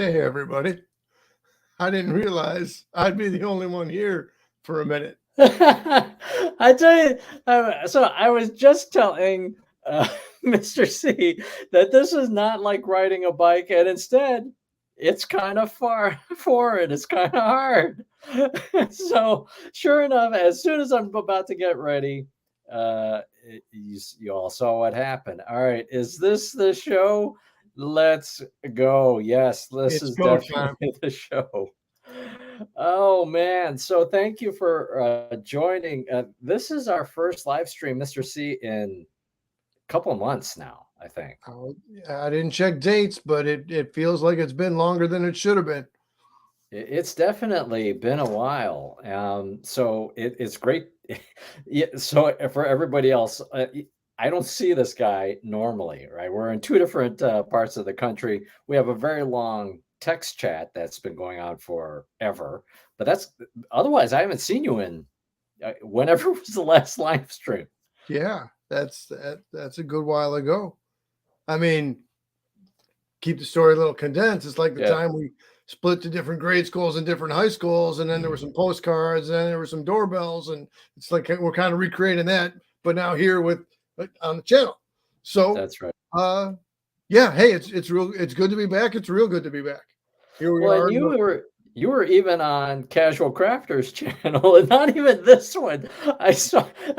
Hey, everybody. I didn't realize I'd be the only one here for a minute. I tell you, so I was just telling Mr. C that this is not like riding a bike, and instead, it's kind of far forward. It's kind of hard. So, sure enough, as soon as I'm about to get ready, you all saw what happened. All right, is this the show? Let's go. Yes, this It's is go time. definitely the show. Oh man, so thank you for joining. This is our first live stream, Mr. C, in a couple months now, I think. Oh, I didn't check dates, but it feels like it's been longer than it should have been. It's definitely been a while. So it's great. Yeah, so for everybody else, I don't see this guy normally, right? We're in two different parts of the country. We have a very long text chat that's been going on forever, but that's otherwise I haven't seen you in whenever was the last live stream. Yeah, that's a good while ago. I mean, keep the story a little condensed. It's like the Yeah. time we split to different grade schools and different high schools, and then there were some postcards, and then there were some doorbells, and it's like we're kind of recreating that, but now here with on the channel. So, That's right. yeah, hey, it's real. It's good to be back. It's real good to be back. Here we Well, and are. you were even on Casual Crafters channel, and not even this one. I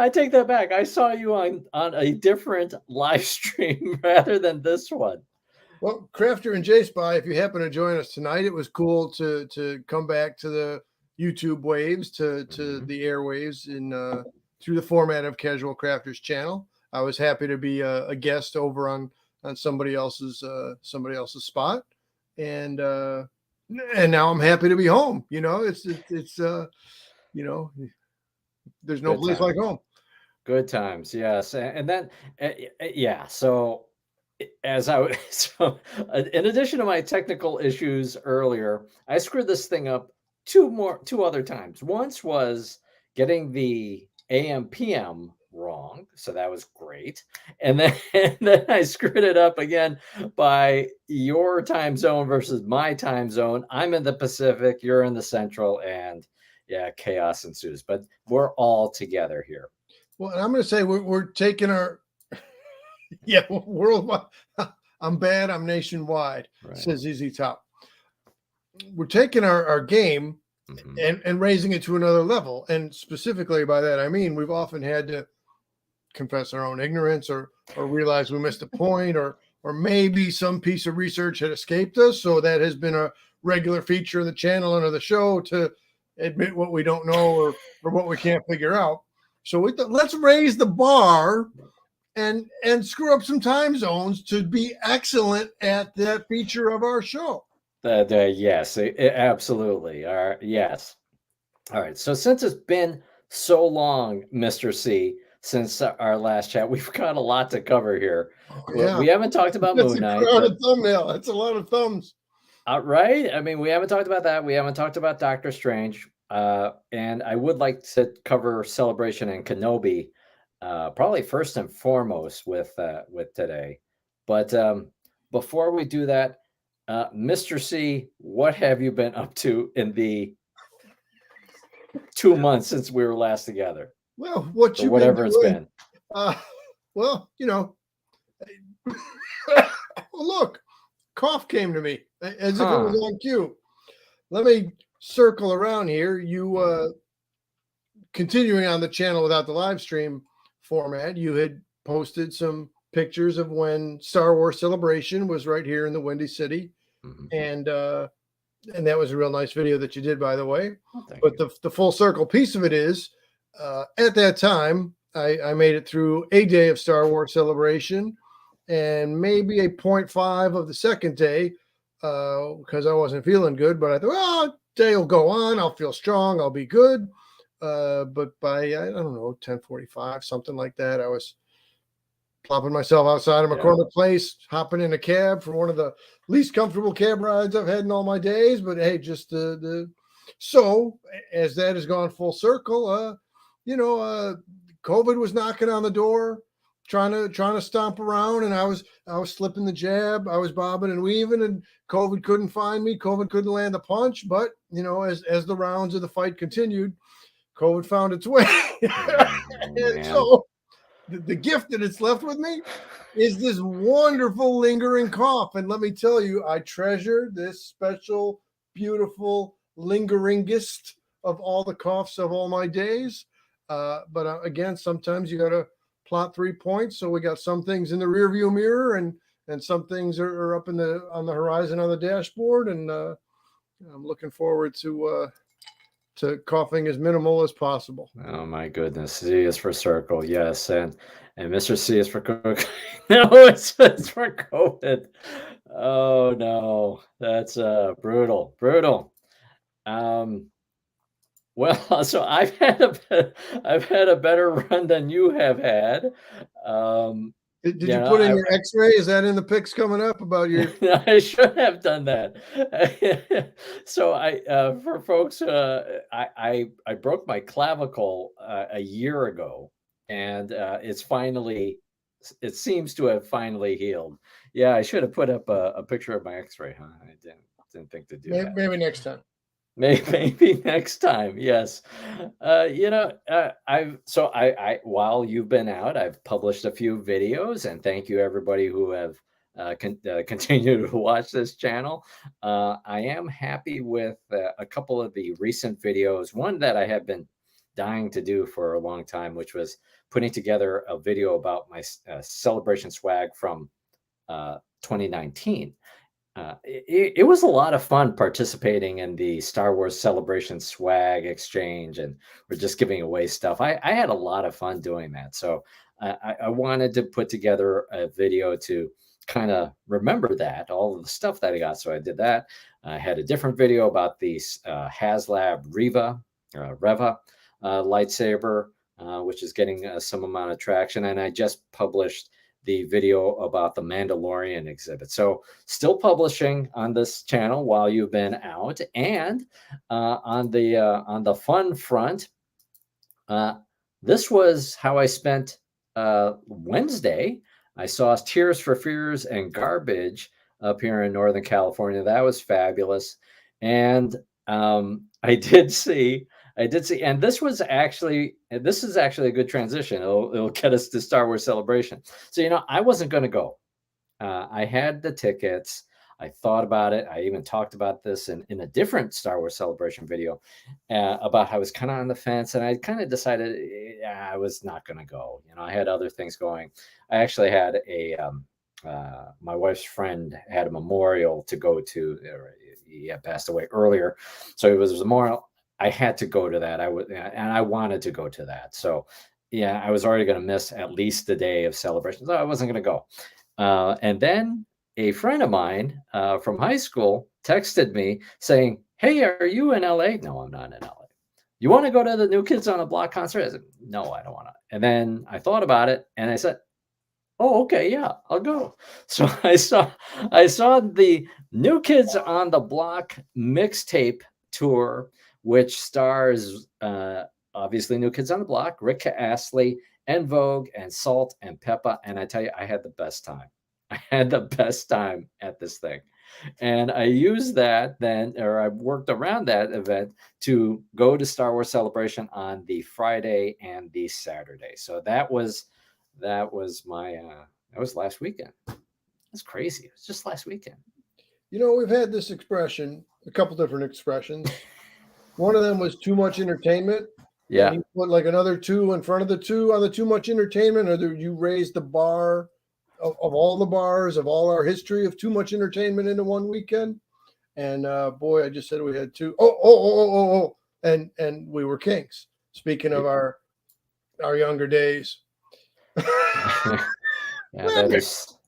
take that back. I saw you on a different live stream rather than this one. Well, Crafter and J Spy, if you happen to join us tonight, it was cool to come back to the YouTube waves, to the airwaves in through the format of Casual Crafters channel. I was happy to be a guest over on somebody else's spot, and now I'm happy to be home. You know, it's you know, there's no Good place like times. home. Good times. Yes, and then yeah. So as I was, so in addition to my technical issues earlier, I screwed this thing up two other times. Once was getting the AM PM wrong, so that was great, and then and then I screwed it up again by your time zone versus my time zone. I'm in the Pacific, you're in the Central, and yeah, chaos ensues. But we're all together here. Well, and I'm going to say we're taking our yeah worldwide. I'm bad. I'm nationwide, Right. says ZZ Top. We're taking our game and raising it to another level. And specifically by that, I mean, we've often had to confess our own ignorance or realize we missed a point or maybe some piece of research had escaped us. So that has been a regular feature of the channel and of the show to admit what we don't know or what we can't figure out. So let's raise the bar and screw up some time zones to be excellent at that feature of our show. Yes, absolutely. Yes. All right. So since it's been so long, Mr. C, since our last chat, we've got a lot to cover here. Oh, yeah. We haven't talked about That's Moon a Knight, crowded thumbnail. That's a lot of thumbs. Right? I mean, we haven't talked about that. We haven't talked about Doctor Strange. And I would like to cover Celebration and Kenobi, probably first and foremost with today. But before we do that, Mr. C, what have you been up to in the 2 months since we were last together? Well, what Or you've whatever been it's doing. been. Well, you know, look, cough came to me as if it was on cue. Let me circle around here. You continuing on the channel without the live stream format, you had posted some pictures of when Star Wars Celebration was right here in the Windy City. And that was a real nice video that you did, by the way. But the full circle piece of it is at that time, I made it through a day of Star Wars Celebration and maybe a 0.5 of the second day because I wasn't feeling good. But I thought, well, day will go on. I'll feel strong. I'll be good. But by, I don't know, 10:45, something like that, I was plopping myself outside of McCormick Place, hopping in a cab for one of the least comfortable cab rides I've had in all my days. But hey, just so as that has gone full circle, COVID was knocking on the door. trying to stomp around, and I was slipping the jab, I was bobbing and weaving, and COVID couldn't find me. COVID couldn't land a punch. But as the rounds of the fight continued, COVID found its way. And so the gift that it's left with me is this wonderful lingering cough. And let me tell you, I treasure this special, beautiful lingeringest of all the coughs of all my days. But again, sometimes you got to plot 3 points. So we got some things in the rearview mirror, and some things are up on the horizon on the dashboard. And I'm looking forward to coughing as minimal as possible. Oh my goodness. C is for circle. Yes. And Mr. C is for cook. No, it's for COVID. Oh no. That's brutal. Brutal. Well, so I've had a better run than you have had. Did you put in your X-ray? Is that in the pics coming up about your? I should have done that. So for folks, I broke my clavicle a year ago, and it seems to have finally healed. Yeah, I should have put up a picture of my X-ray, huh? I didn't think to do that. Maybe next time. Maybe next time. Yes. While you've been out, I've published a few videos, and thank you everybody who have continued to watch this channel. I am happy with a couple of the recent videos. One that I have been dying to do for a long time, which was putting together a video about my celebration swag from 2019. It was a lot of fun participating in the Star Wars Celebration swag exchange, and we're just giving away stuff. I had a lot of fun doing that. So I wanted to put together a video to kind of remember all of the stuff that I got. So I did that. I had a different video about the HasLab Reva lightsaber, which is getting some amount of traction. And I just published the video about the Mandalorian exhibit. So still publishing on this channel while you've been out. And on the fun front, this was how I spent Wednesday. I saw Tears for Fears and Garbage up here in Northern California. That was fabulous. And I did see, and this is actually a good transition. It'll get us to Star Wars Celebration. So, I wasn't going to go. I had the tickets. I thought about it. I even talked about this in a different Star Wars Celebration video about how I was kind of on the fence, and I kind of decided I was not going to go. I had other things going. I actually had my wife's friend had a memorial to go to. He had passed away earlier, so it was a memorial. I had to go to that. I wanted to go to that. So, yeah, I was already going to miss at least the day of celebration. So I wasn't going to go. And then a friend of mine from high school texted me saying, "Hey, are you in LA?" No, I'm not in LA. "You want to go to the New Kids on the Block concert?" I said, "No, I don't want to." And then I thought about it, and I said, "Oh, okay, yeah, I'll go." So I saw the New Kids on the Block mixtape tour, which stars obviously New Kids on the Block, Rick Astley, En Vogue, and Salt and Peppa. And I tell you, I had the best time. I had the best time at this thing. And I used that I worked around that event to go to Star Wars Celebration on the Friday and the Saturday. So that was last weekend. That's crazy. It was just last weekend. We've had this expression, a couple different expressions. One of them was too much entertainment. Yeah. You put like another 2 in front of the 2 on the too much entertainment, or you raised the bar of all the bars of all our history of too much entertainment into one weekend. And boy, I just said we had 2. And we were kings. Speaking of our younger days. Yeah,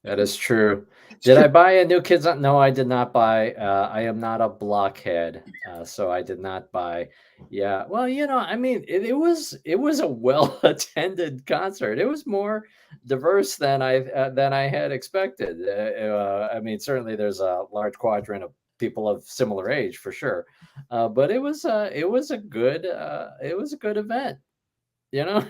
that is true. Did I buy a New Kids on? No, I did not buy. I am not a blockhead, so I did not buy. Yeah, well, I mean, it was a well attended concert. It was more diverse than I had expected. I mean, certainly there's a large quadrant of people of similar age for sure, but it was a good event. You know,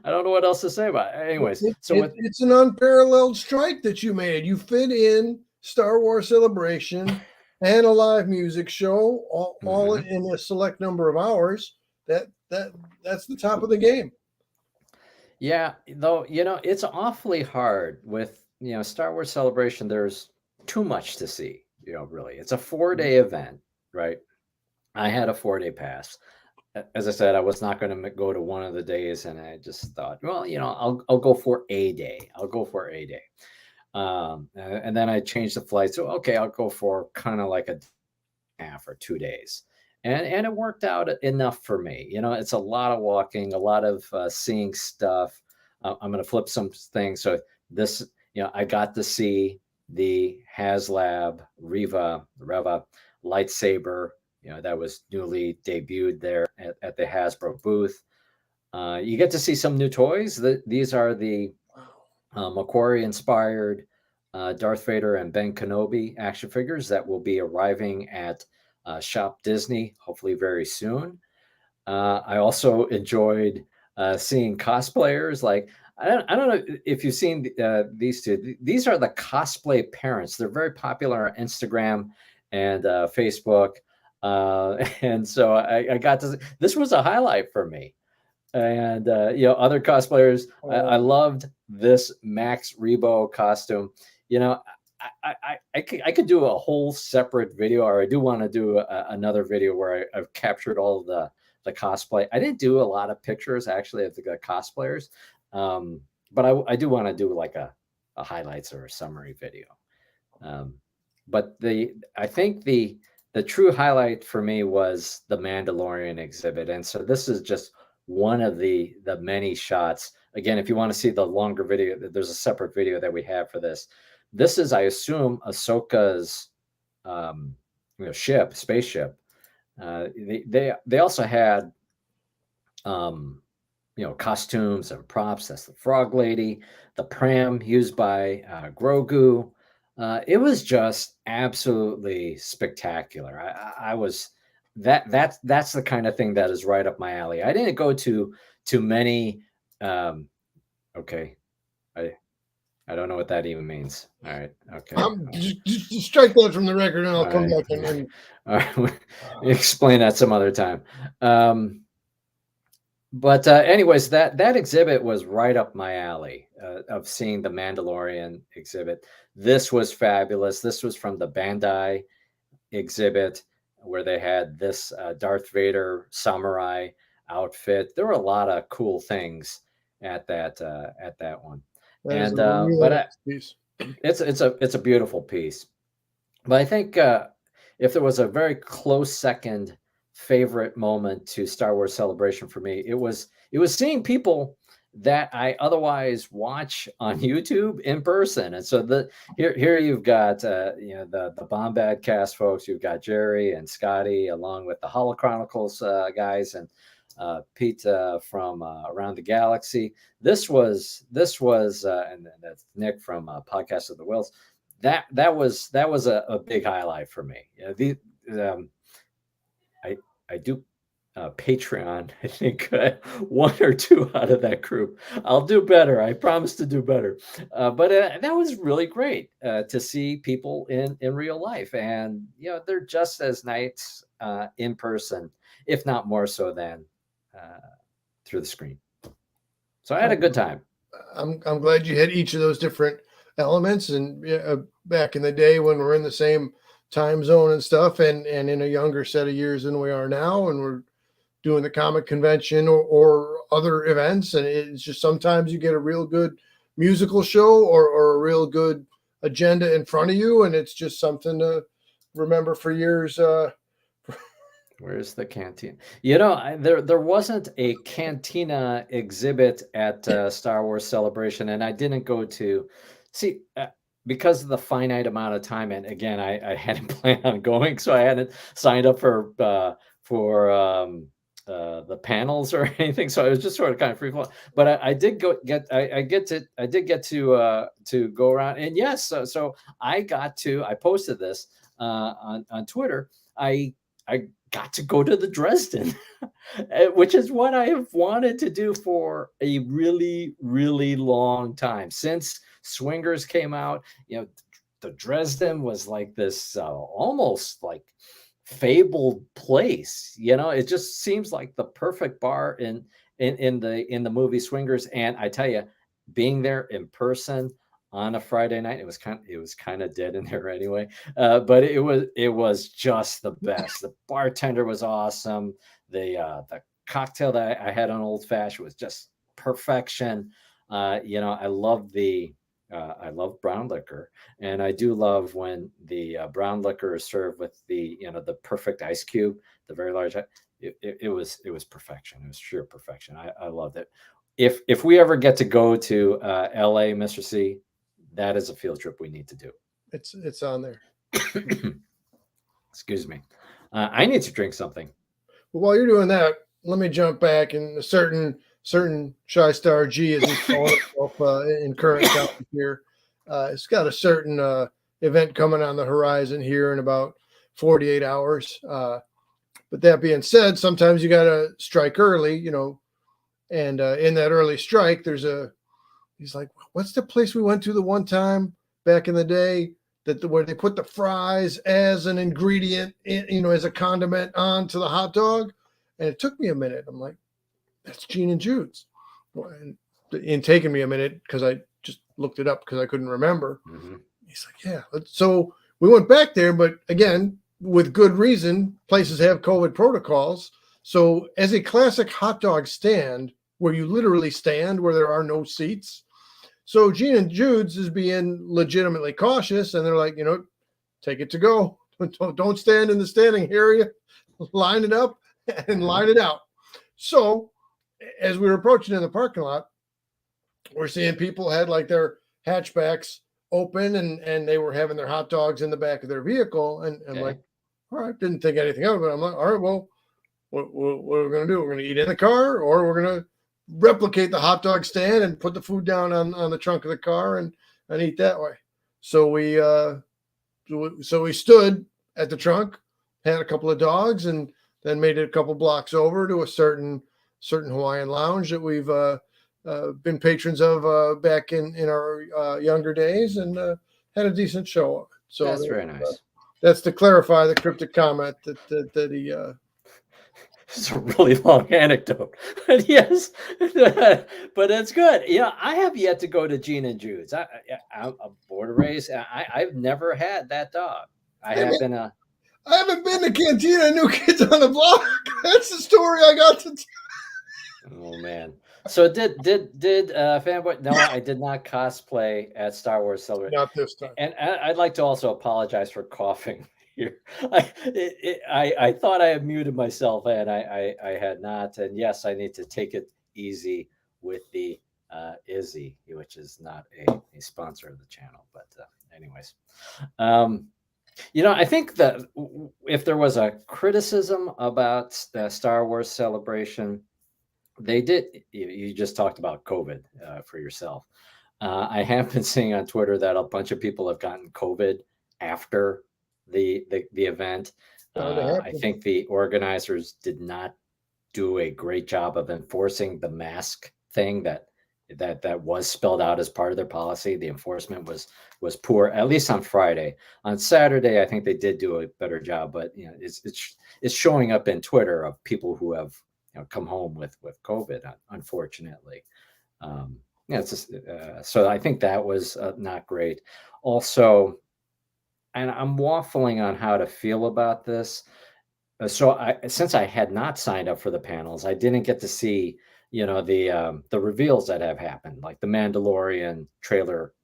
I don't know what else to say about it. Anyways, so It's an unparalleled strike that you made. You fit in Star Wars Celebration and a live music show all in a select number of hours. That's the top of the game. yeah, though, it's awfully hard with, Star Wars Celebration. There's too much to see, really. It's a 4-day event, right? I had a 4-day pass. As I said, I was not going to go to one of the days, and I just thought, well, I'll go for a day. I'll go for a day. And then I changed the flight. So, okay, I'll go for kind of like a half or 2 days. And it worked out enough for me. It's a lot of walking, a lot of seeing stuff. I'm going to flip some things. So this, I got to see the HasLab Reva lightsaber, that was newly debuted there at the Hasbro booth. You get to see some new toys. These are the Macquarie-inspired Darth Vader and Ben Kenobi action figures that will be arriving at Shop Disney, hopefully very soon. I also enjoyed seeing cosplayers. Like, I don't know if you've seen these two. These are the cosplay parents. They're very popular on Instagram and Facebook. And so I got to. This was a highlight for me. And other cosplayers. I loved this Max Rebo costume. I could do a whole separate video, or I do want to do another video where I've captured all of the cosplay. I didn't do a lot of pictures actually of the cosplayers, but I do want to do like a highlights or a summary video. But I think the true highlight for me was the Mandalorian exhibit, and so this is just one of the many shots. Again, if you want to see the longer video, there's a separate video that we have for this. This is, I assume, Ahsoka's spaceship. They also had costumes and props. That's the Frog Lady, the pram used by Grogu. It was just absolutely spectacular. I was that's the kind of thing that is right up my alley. I didn't go to many. Okay, I don't know what that even means. All right. Okay. Just strike that from the record, and I'll come back and all right. Explain that some other time. But anyways, that exhibit was right up my alley of seeing the Mandalorian exhibit. This was fabulous. This was from the Bandai exhibit where they had this Darth Vader samurai outfit. There were a lot of cool things at that one. And it's a beautiful piece. But I think if there was a very close second favorite moment to Star Wars Celebration for me, it was seeing people that I otherwise watch on YouTube in person. And so here you've got the Bombad cast folks. You've got Jerry and Scotty, along with the Holo Chronicles guys, and Pete from Around the Galaxy. This was and that's Nick from Podcast of the Wills. That was a big highlight for me. I do Patreon. I think one or two out of that group. I'll do better. I promise to do better. But that was really great to see people in real life, and they're just as nice in person, if not more so than through the screen. So I had a good time. I'm glad you had each of those different elements, and back in the day when we're in the same time zone and stuff, and in a younger set of years than we are now, and we're doing the comic convention or other events, and it's just sometimes you get a real good musical show or a real good agenda in front of you, and it's just something to remember for years. Where's the cantina? There wasn't a cantina exhibit at Star Wars Celebration, and I didn't go to see because of the finite amount of time. And again, I hadn't planned on going, so I hadn't signed up for the panels or anything. So I was just sort of kind of free flow. But I did get to go around, and yes, so I posted this on Twitter. I got to go to the Dresden, which is what I have wanted to do for a really, really long time since Swingers came out. The Dresden was like this almost like fabled place. It just seems like the perfect bar in the movie Swingers. And I tell you, being there in person on a Friday night, it was kind of dead in there anyway. But it was just the best. The bartender was awesome. The cocktail that I had on Old Fashioned was just perfection. I love brown liquor, and I do love when the brown liquor is served with the perfect ice cube, the very large. It was perfection. It was sheer perfection. I loved it. If we ever get to go to LA, Mr. C, that is a field trip we need to do. It's on there. Excuse me. I need to drink something. Well, while you're doing that, let me jump back. And a certain Shy Star G, as he's calling himself in current topic here, it's got a certain event coming on the horizon here in about 48 hours. But that being said, sometimes you got to strike early, and in that early strike, he's like, what's the place we went to the one time back in the day where they put the fries as an ingredient, as a condiment onto the hot dog? And it took me a minute. I'm like, that's Gene and Jude's. And in taking me a minute, because I just looked it up because I couldn't remember. Mm-hmm. He's like, yeah. So we went back there, but again, with good reason, places have COVID protocols. So as a classic hot dog stand, where you literally stand, where there are no seats. So Gene and Jude's is being legitimately cautious, and they're like, take it to go. Don't stand in the standing area. Line it up and line it out. So as we were approaching in the parking lot, we're seeing people had like their hatchbacks open, and they were having their hot dogs in the back of their vehicle. And I'm like, all right, didn't think anything of it. I'm like, all right, well, what are we going to do? We're going to eat in the car, or we're going to replicate the hot dog stand and put the food down on the trunk of the car and eat that way. So we stood at the trunk, had a couple of dogs, and then made it a couple blocks over to a certain Hawaiian lounge that we've been patrons of back in our younger days, and had a decent show of it. So that's very nice. That's to clarify the cryptic comment that he. It's a really long anecdote, but yes, but it's good. I have yet to go to Gene and Jude's. I'm born and raised. I've never had that dog. I haven't been to Cantina New Kids on the Block. That's the story I got to tell. Oh man. So did Fanboy? No, I did not cosplay at Star Wars Celebration. Not this time. And I'd like to also apologize for coughing here. I thought I had muted myself, and I had not. And yes, I need to take it easy with the Izzy, which is not a sponsor of the channel. But anyways, I think that if there was a criticism about the Star Wars Celebration, they did. You just talked about COVID for yourself. I have been seeing on Twitter that a bunch of people have gotten COVID after the event. I think the organizers did not do a great job of enforcing the mask thing that was spelled out as part of their policy. The enforcement was poor, at least on Friday. On Saturday, I think they did do a better job, but it's showing up in Twitter of people who have come home with COVID, unfortunately. It's just, so I think that was not great. Also, and I'm waffling on how to feel about this. Since I had not signed up for the panels, I didn't get to see the reveals that have happened, like the Mandalorian trailer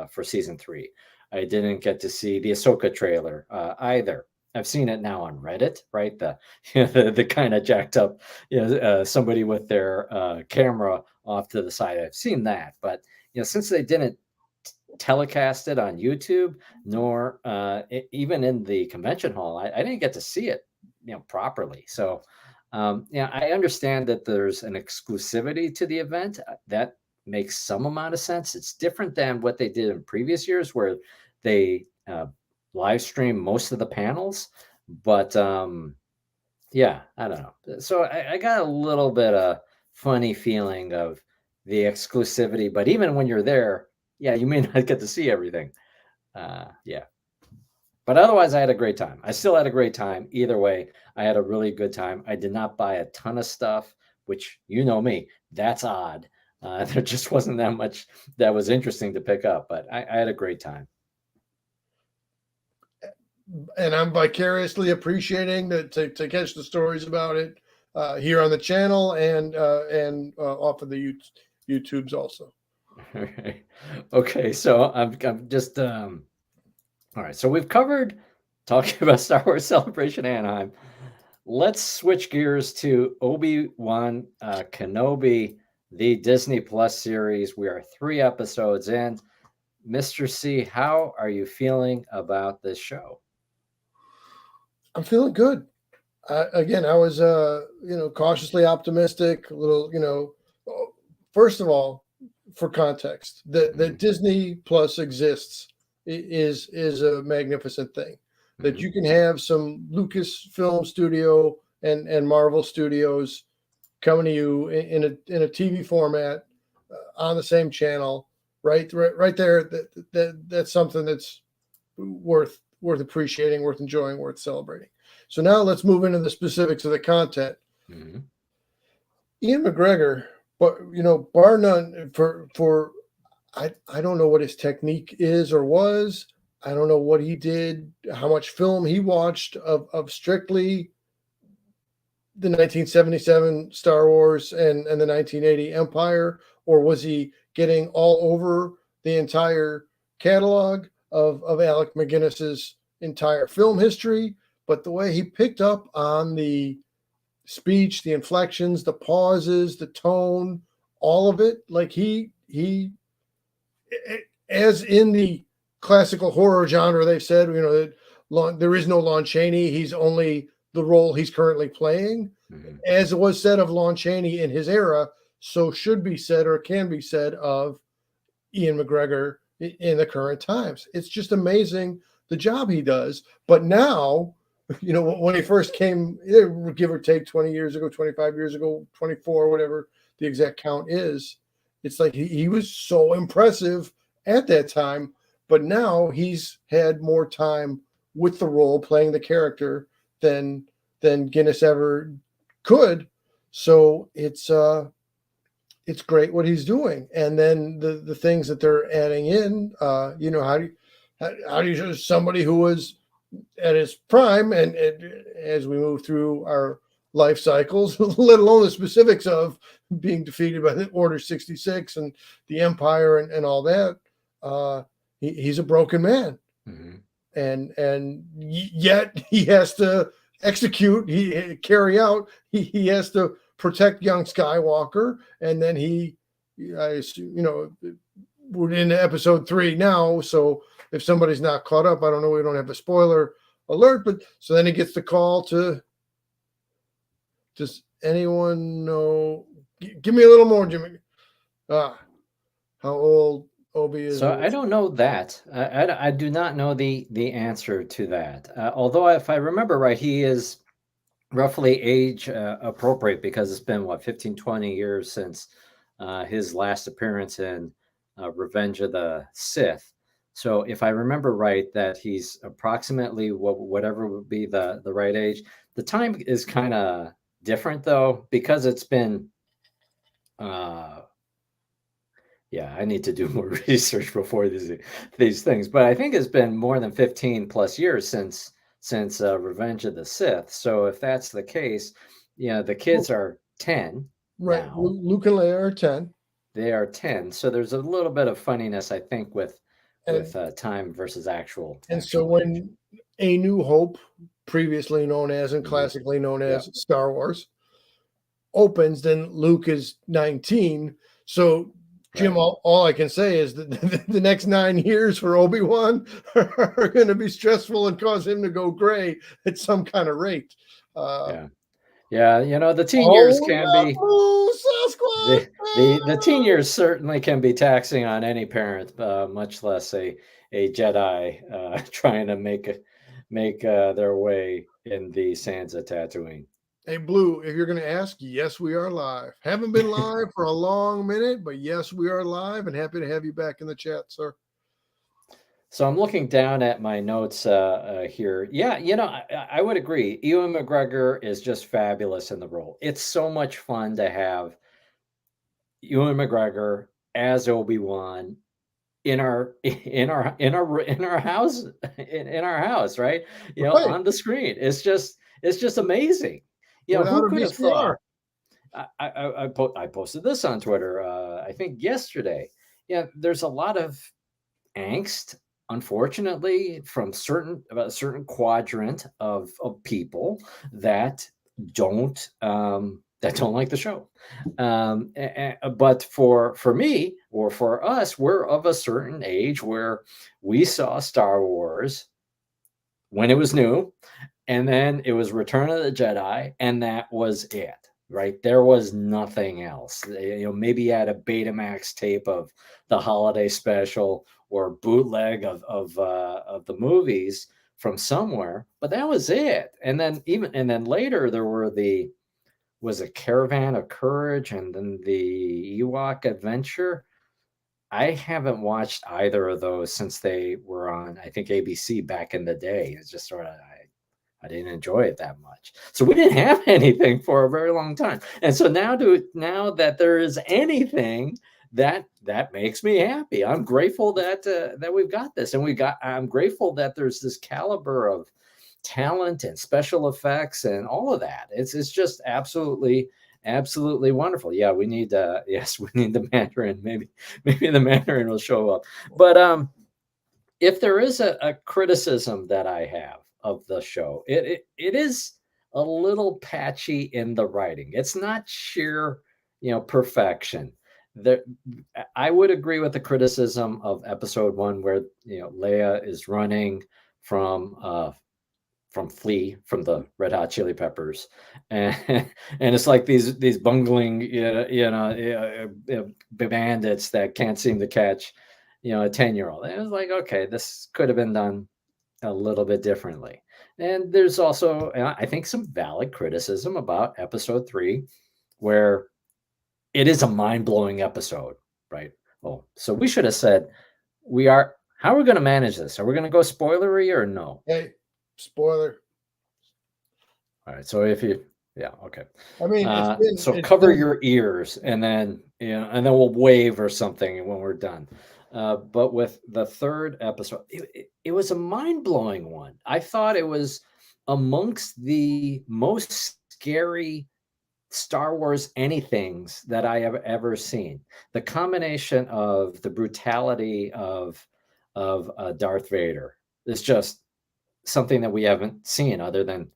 for season 3. I didn't get to see the Ahsoka trailer either. I've seen it now on Reddit, right? The kind of jacked up, somebody with their camera off to the side. I've seen that, but since they didn't telecast it on YouTube, nor even in the convention hall, I didn't get to see it, properly. So, I understand that there's an exclusivity to the event. That makes some amount of sense. It's different than what they did in previous years, where they live stream most of the panels, but Yeah, I don't know. So I got a little bit of funny feeling of the exclusivity, but even when you're there, yeah, you may not get to see everything. Yeah. But otherwise, I had a great time. I still had a great time. Either way, I had a really good time. I did not buy a ton of stuff, which you know me, that's odd. There just wasn't that much that was interesting to pick up, but I had a great time. And I'm vicariously appreciating that to catch the stories about it here on the channel and off of the YouTubes also. All right. Okay, so I'm just all right. So we've covered talking about Star Wars Celebration Anaheim. Let's switch gears to Obi-Wan Kenobi, the Disney Plus series. We are 3 episodes in. Mr. C, how are you feeling about this show? I'm feeling good. Again, I was cautiously optimistic. A little, first of all, for context, that Disney Plus exists is a magnificent thing. That you can have some Lucasfilm studio and Marvel Studios coming to you in a TV format on the same channel, right there. That's something that's worth appreciating, worth enjoying, worth celebrating. So now let's move into the specifics of the content. Mm-hmm. Ian McGregor, but bar none, for I don't know what his technique is or was. I don't know what he did, how much film he watched of strictly the 1977 Star Wars and the 1980 Empire, or was he getting all over the entire catalog of Alec McGuinness's entire film history? But the way he picked up on the speech, the inflections, the pauses, the tone, all of it, like he as in the classical horror genre, they've said, there is no Lon Chaney. He's only the role he's currently playing. Mm-hmm. As it was said of Lon Chaney in his era, so should be said or can be said of Ian McGregor in the current times. It's just amazing the job he does. But now, when he first came, give or take 20 years ago, 25 years ago, 24, whatever the exact count is, it's like he was so impressive at that time. But now he's had more time with the role, playing the character, than Guinness ever could. So it's great what he's doing. And then the things that they're adding in, how do you somebody who was at his prime and as we move through our life cycles, let alone the specifics of being defeated by the Order 66 and the Empire and all that, he's a broken man. Mm-hmm. And yet he has to execute, carry out, he has to protect young Skywalker, and then we're in episode 3 now, so if somebody's not caught up, I don't know, we don't have a spoiler alert, but so then he gets the call to, does anyone know, give me a little more, Jimmy, how old Obi is. So I don't know that. I do not know the answer to that. Although if I remember right, he is roughly age appropriate, because it's been 15, 20 years since his last appearance in Revenge of the Sith. So if I remember right, that he's approximately whatever would be the right age. The time is kind of different though, because it's been yeah, I need to do more research before these things, but I think it's been more than 15 plus years since Revenge of the Sith. So if that's the case, the kids are 10. Right. Now. Luke and Leia are 10. They are 10. So there's a little bit of funniness, I think, with time versus actual. So when A New Hope, previously known as and classically known as Star Wars, opens, then Luke is 19. So Jim, right. all I can say is that the next 9 years for Obi-Wan are going to be stressful and cause him to go gray at some kind of rate. Yeah, the teen years can be the teen years certainly can be taxing on any parent, much less a Jedi trying to make their way in the sands of Tatooine. Hey, Blue, if you're going to ask, yes, we are live. Haven't been live for a long minute, but yes, we are live and happy to have you back in the chat, sir. So I'm looking down at my notes here. Yeah, I would agree. Ewan McGregor is just fabulous in the role. It's so much fun to have Ewan McGregor as Obi-Wan in our house in our house, right? Right. On the screen. It's just amazing. Without Who a could have VCR. thought? I posted this on Twitter. I think yesterday. Yeah, there's a lot of angst, unfortunately, from a certain quadrant of people that don't like the show. But for me or for us, we're of a certain age where we saw Star Wars when it was new, and then it was Return of the Jedi, and that was it. Right, there was nothing else. Maybe you had a Betamax tape of the holiday special or bootleg of the movies from somewhere, but that was it. And then later there was a Caravan of Courage and then the Ewok Adventure. I haven't watched either of those since they were on, I think, ABC back in the day. It's just sort of I didn't enjoy it that much. So we didn't have anything for a very long time. And so now that there is anything that makes me happy. I'm grateful that we've got this, and I'm grateful that there's this caliber of talent and special effects and all of that. It's just absolutely wonderful. Yeah, we need yes, we need the Mandarin. Maybe the Mandarin will show up. But if there is a criticism that I have of the show, it is a little patchy in the writing. It's not sheer, perfection. There, I would agree with the criticism of episode 1, where Leia is running from Flea from the Red Hot Chili Peppers, and and it's like these bungling bandits that can't seem to catch a 10-year-old. And it was like, okay, this could have been done a little bit differently. And there's also, I think, some valid criticism about episode 3, where it is a mind-blowing episode, right? Oh, so we should have said how are we going to manage this? Are we going to go spoilery or no? Hey, spoiler. All right. So okay. I mean, Cover your ears, and then we'll wave or something when we're done. But with the third episode, it was a mind-blowing one. I thought it was amongst the most scary Star Wars anythings that I have ever seen. The combination of the brutality of Darth Vader is just something that we haven't seen, other than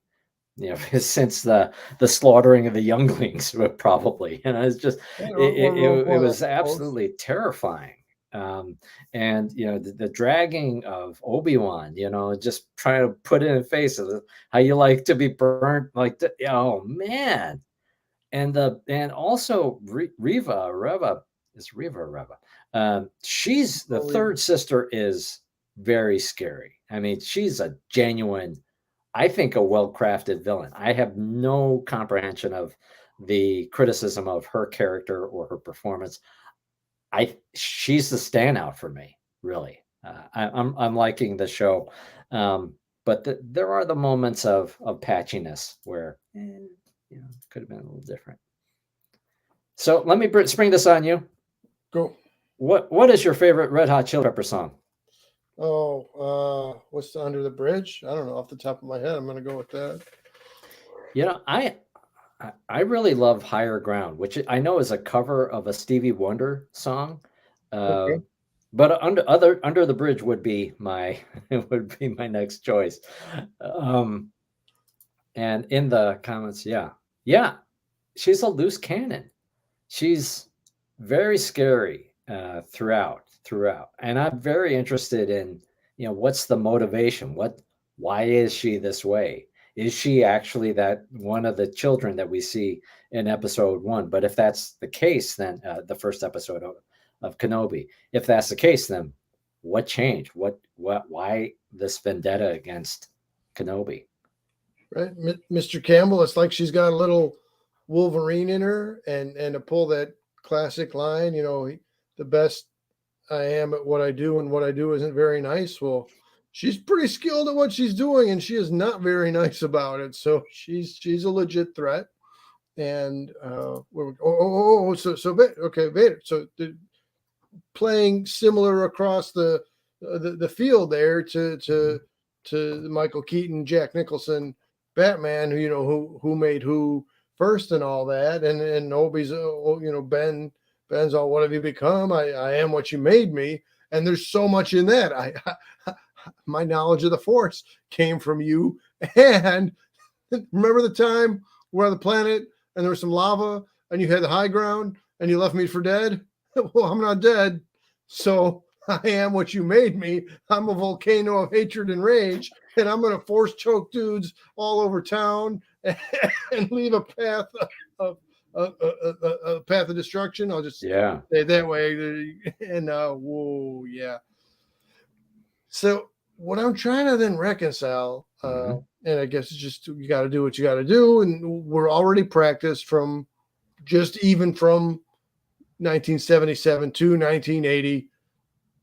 since the slaughtering of the younglings, probably. It's just it was absolutely terrifying. And the dragging of Obi-Wan, just trying to put it in the face of how you like to be burnt, like oh man. And also Reva is Reva or Reva. She's the third sister, is very scary. I mean, she's a genuine, I think, a well-crafted villain. I have no comprehension of the criticism of her character or her performance. She's the standout for me, really. I'm liking the show, but there are the moments of patchiness where could have been a little different. So let me spring this on you. Go. What is your favorite Red Hot Chili Pepper song? Oh, what's the Under the Bridge? I don't know off the top of my head. I'm going to go with that. I really love Higher Ground, which I know is a cover of a Stevie Wonder song. Okay. But Under the Bridge would be my next choice. And in the comments, yeah, she's a loose cannon. She's very scary throughout, and I'm very interested in what's the motivation. Why is she this way? Is she actually that one of the children that we see in episode 1? But if that's the case, then the first episode of Kenobi, if that's the case, then what changed? Why this vendetta against Kenobi? right? Mr. Campbell, it's like she's got a little Wolverine in her, and to pull that classic line, the best I am at what I do, and what I do isn't very nice. Well, she's pretty skilled at what she's doing, and she is not very nice about it. So she's a legit threat. And okay, Vader. So playing similar across the field there to Michael Keaton, Jack Nicholson, Batman, who made who first and all that, and Obi's Ben's all, what have you become? I am what you made me. And there's so much in that. My knowledge of the Force came from you. And remember the time we're on the planet and there was some lava and you had the high ground and you left me for dead? Well, I'm not dead. So I am what you made me. I'm a volcano of hatred and rage, and I'm going to force choke dudes all over town and leave a path of a path of destruction. I'll just say it that way. And whoa, yeah. So what I'm trying to then reconcile, and I guess it's just, you got to do what you got to do, and we're already practiced from 1977 to 1980.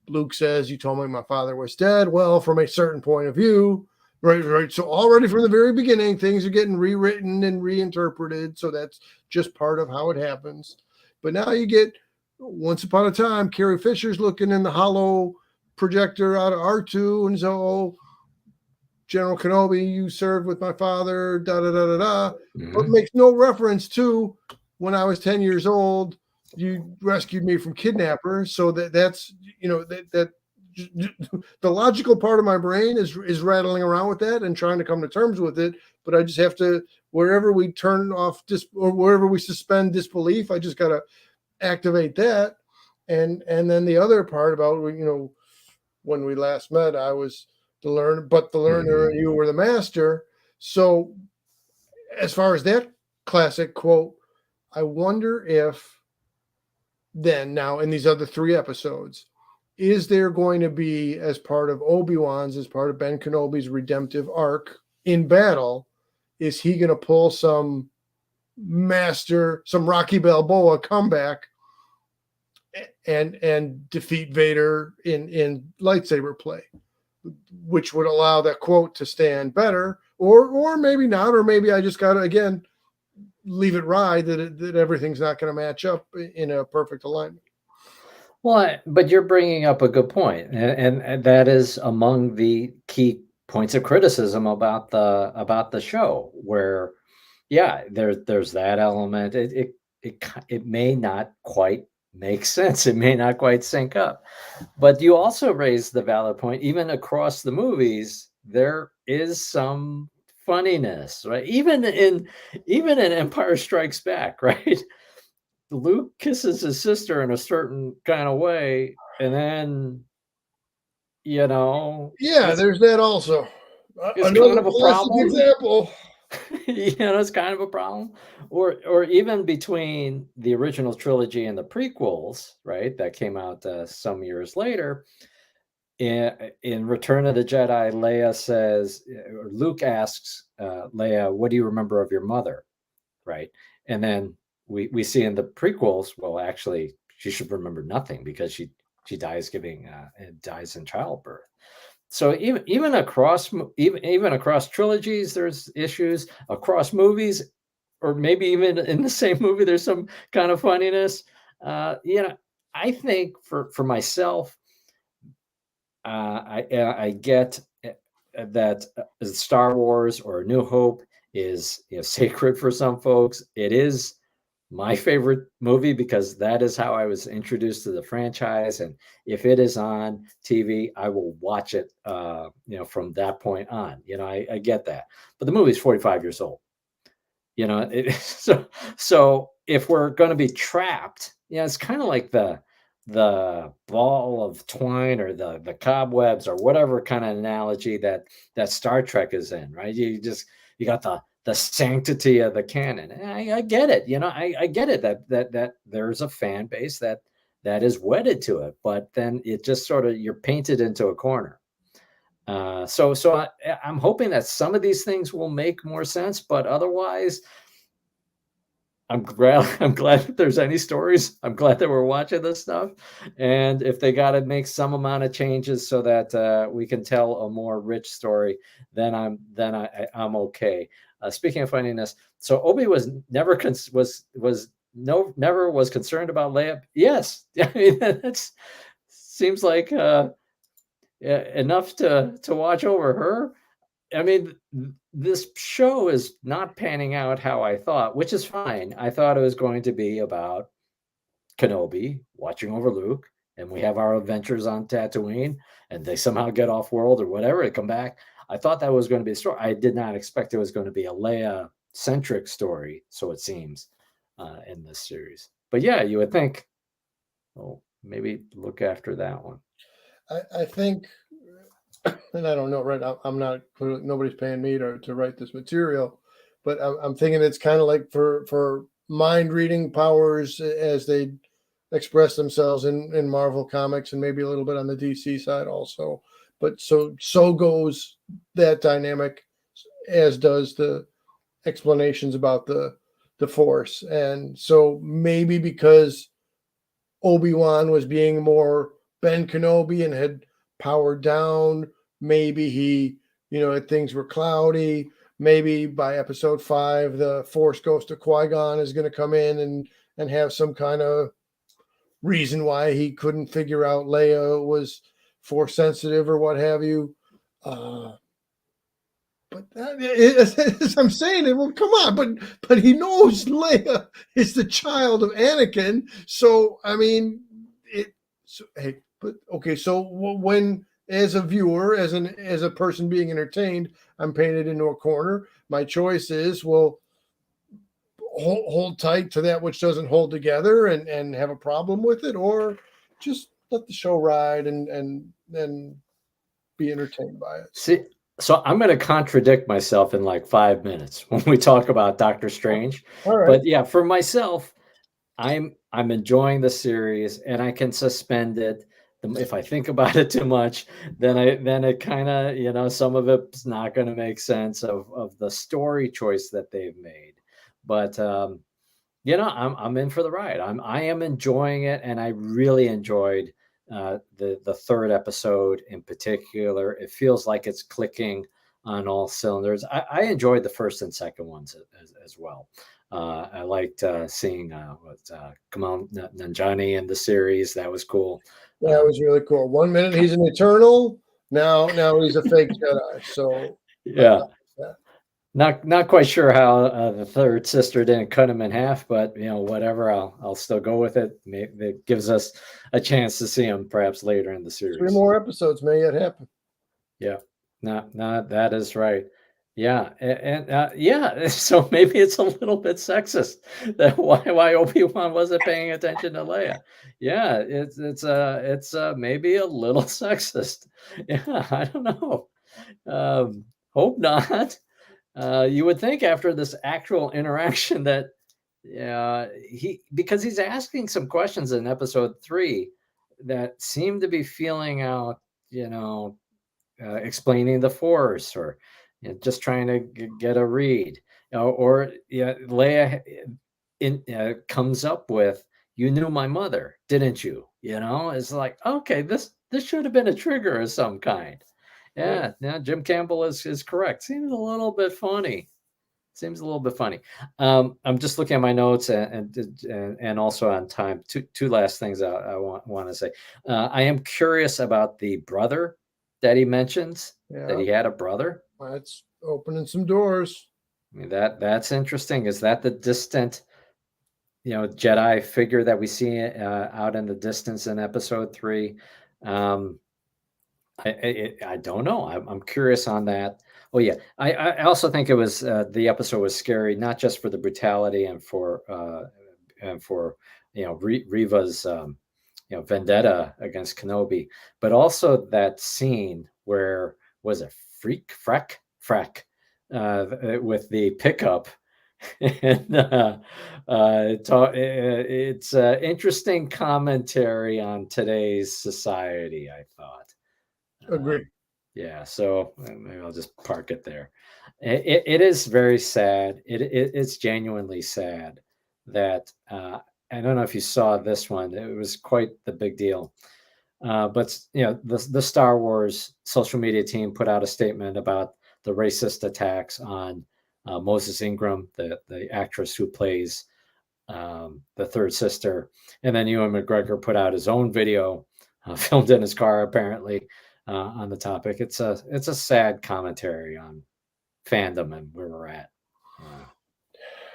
Luke says, you told me my father was dead. Well, from a certain point of view, right. So already from the very beginning, things are getting rewritten and reinterpreted. So that's just part of how it happens. But now you get, once upon a time, Carrie Fisher's looking in the hollow projector out of R2, and so, General Kenobi, you served with my father, da da da da da. But makes no reference to when I was 10 years old, you rescued me from kidnappers. So that's that the logical part of my brain is rattling around with that and trying to come to terms with it. But I just have to, wherever we turn off or wherever we suspend disbelief, I just got to activate that. And then the other part about, when we last met, I was the learner, and you were the master. So as far as that classic quote, I wonder if then now in these other 3 episodes, is there going to be, as part of Obi-Wan's, as part of Ben Kenobi's redemptive arc in battle, is he going to pull some Rocky Balboa comeback and defeat Vader in lightsaber play, which would allow that quote to stand better, or maybe not, or maybe I just got to, again, leave it ride that everything's not going to match up in a perfect alignment. Well, but you're bringing up a good point, and that is among the key points of criticism about the show, where, there's that element. It may not quite make sense. It may not quite sync up. But you also raised the valid point. Even across the movies, there is some funniness, right? Even in Empire Strikes Back, right? Luke kisses his sister in a certain kind of way, and then there's that also. It's another kind of a classic problem. Example. It's kind of a problem. Or even between the original trilogy and the prequels, right? That came out some years later. In Return of the Jedi, Leia says, or Luke asks Leia, "What do you remember of your mother?" Right, and then we see in the prequels, well, actually, she should remember nothing because she dies dies in childbirth. So even across trilogies, there's issues. Across movies, or maybe even in the same movie, there's some kind of funniness. I think for myself, I get that Star Wars or A New Hope is sacred for some folks. It is my favorite movie because that is how I was introduced to the franchise, and if it is on TV, I will watch it. From that point on, I get that, but the movie's 45 years old. So if we're going to be trapped, it's kind of like the ball of twine or the cobwebs or whatever kind of analogy that Star Trek is in, right? You got the sanctity of the canon. And I get it. I get it that there's a fan base that is wedded to it, but then it just sort of, you're painted into a corner. So I'm hoping that some of these things will make more sense, but otherwise, I'm glad that there's any stories. I'm glad that we're watching this stuff, and if they got to make some amount of changes so that we can tell a more rich story, I'm okay. Speaking of funniness, so Obi was never was no never was concerned about Leia. Yes, I mean that's seems like enough to watch over her. I mean, this show is not panning out how I thought, which is fine. I thought it was going to be about Kenobi watching over Luke, and we have our adventures on Tatooine, and they somehow get off world or whatever, they come back. I thought that was going to be a story. I did not expect it was going to be a Leia centric story, so it seems, in this series. But yeah, you would think, oh, maybe look after that one. I think, and I don't know, right? I'm not, nobody's paying me to write this material, but I'm thinking it's kind of like for mind reading powers as they express themselves in Marvel comics and maybe a little bit on the DC side also. But so goes that dynamic, as does the explanations about the Force. And so maybe because Obi-Wan was being more Ben Kenobi and had powered down, maybe he, things were cloudy. Maybe by episode 5, the Force Ghost of Qui-Gon is going to come in and have some kind of reason why he couldn't figure out Leia was Force sensitive or what have you. But as I'm saying it, well, come on, but he knows Leia is the child of Anakin, so I mean, hey, but okay, so when as a viewer, as a person being entertained, I'm painted into a corner. My choice is, well, hold tight to that which doesn't hold together and have a problem with it, or just let the show ride and be entertained by it. See, so I'm going to contradict myself in like 5 minutes when we talk about Doctor Strange. All right. But yeah, for myself, I'm enjoying the series and I can suspend it. If I think about it too much, then it kind of, some of it's not going to make sense of the story choice that they've made. But I'm in for the ride. I am enjoying it, and I really enjoyed the third episode in particular. It feels like it's clicking on all cylinders. I enjoyed the first and second ones as well. I liked seeing Kamal Nanjiani in the series. That was cool. Yeah, it was really cool. 1 minute he's an Eternal, now he's a fake Jedi. So yeah. Not quite sure how the third sister didn't cut him in half, but whatever. I'll still go with it. Maybe it gives us a chance to see him perhaps later in the series. 3 more episodes may yet happen. Yeah, not that is right. Yeah, and yeah. So maybe it's a little bit sexist that why Obi-Wan wasn't paying attention to Leia. Yeah, it's maybe a little sexist. Yeah, I don't know. Hope not. You would think after this actual interaction that because he's asking some questions in episode 3 that seem to be feeling out, explaining the Force or just trying to get a read, or Leia comes up with, "You knew my mother, didn't you?" It's like, okay, this should have been a trigger of some kind. Yeah, Jim Campbell is correct. Seems a little bit funny. I'm just looking at my notes and also on time. Two last things I want to say. I am curious about the brother that he mentions. Yeah. That he had a brother. That's opening some doors. I mean, that's interesting. Is that the distant, Jedi figure that we see out in the distance in episode 3? I don't know. I'm curious on that. Oh yeah, I also think it was the episode was scary, not just for the brutality and for Riva's vendetta against Kenobi, but also that scene where was it Freck with the pickup. And it's interesting commentary on today's society, I thought. Agree. Yeah, so maybe I'll just park it there. It is very sad. It's genuinely sad that I don't know if you saw this one. It was quite the big deal. But the Star Wars social media team put out a statement about the racist attacks on Moses Ingram, the actress who plays the third sister, and then Ewan McGregor put out his own video, filmed in his car apparently, on the topic. It's a sad commentary on fandom and where we're at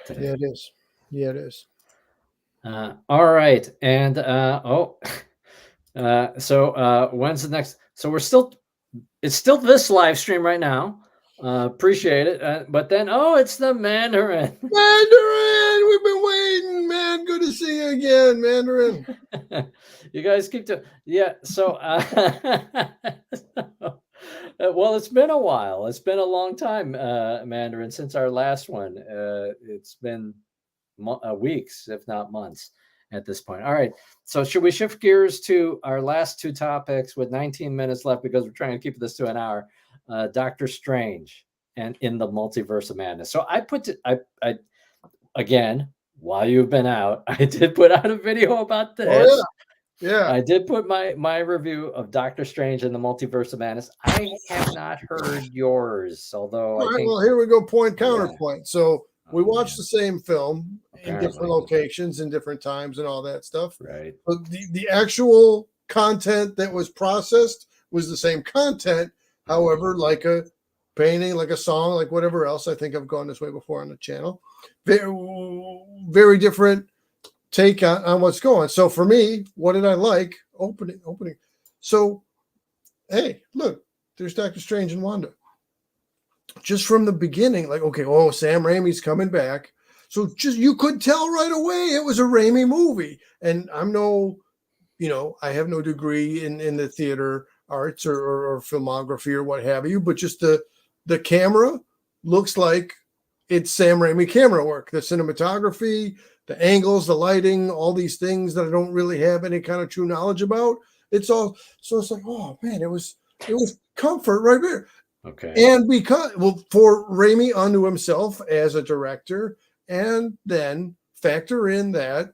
today. Yeah, it is. Yeah, it is. All right, and so when's the next? So it's still this live stream right now. Appreciate it. But then, it's the Mandarin. Mandarin, we've been waiting, man. Good to see you again, Mandarin. You guys keep doing, yeah. So, well, it's been a while. It's been a long time, Mandarin, since our last one. It's been weeks, if not months, at this point. All right. So, should we shift gears to our last two topics with 19 minutes left because we're trying to keep this to an hour? Doctor Strange and in the Multiverse of Madness. So I again, while you've been out, I did put out a video about this. Oh, yeah. I did put my review of Doctor Strange and the Multiverse of Madness. I have not heard yours, although I think. Well, here we go. Counterpoint. So we watched the same film apparently. In different locations, in different times, and all that stuff. Right. But the actual content that was processed was the same content. However, like a painting, like a song, like whatever else, I think I've gone this way before on the channel. Very, very different take on what's going. So for me, what did I like? Opening. So, hey, look, there's Doctor Strange and Wanda. Just from the beginning, like, okay, Sam Raimi's coming back. So you could tell right away it was a Raimi movie. And I'm I have no degree in the theater arts or filmography or what have you, but just the camera looks like it's Sam Raimi camera work. The cinematography, the angles, the lighting, all these things that I don't really have any kind of true knowledge about. It's all, so it's like, oh man, it was comfort right there. Okay. And for Raimi unto himself as a director, and then factor in that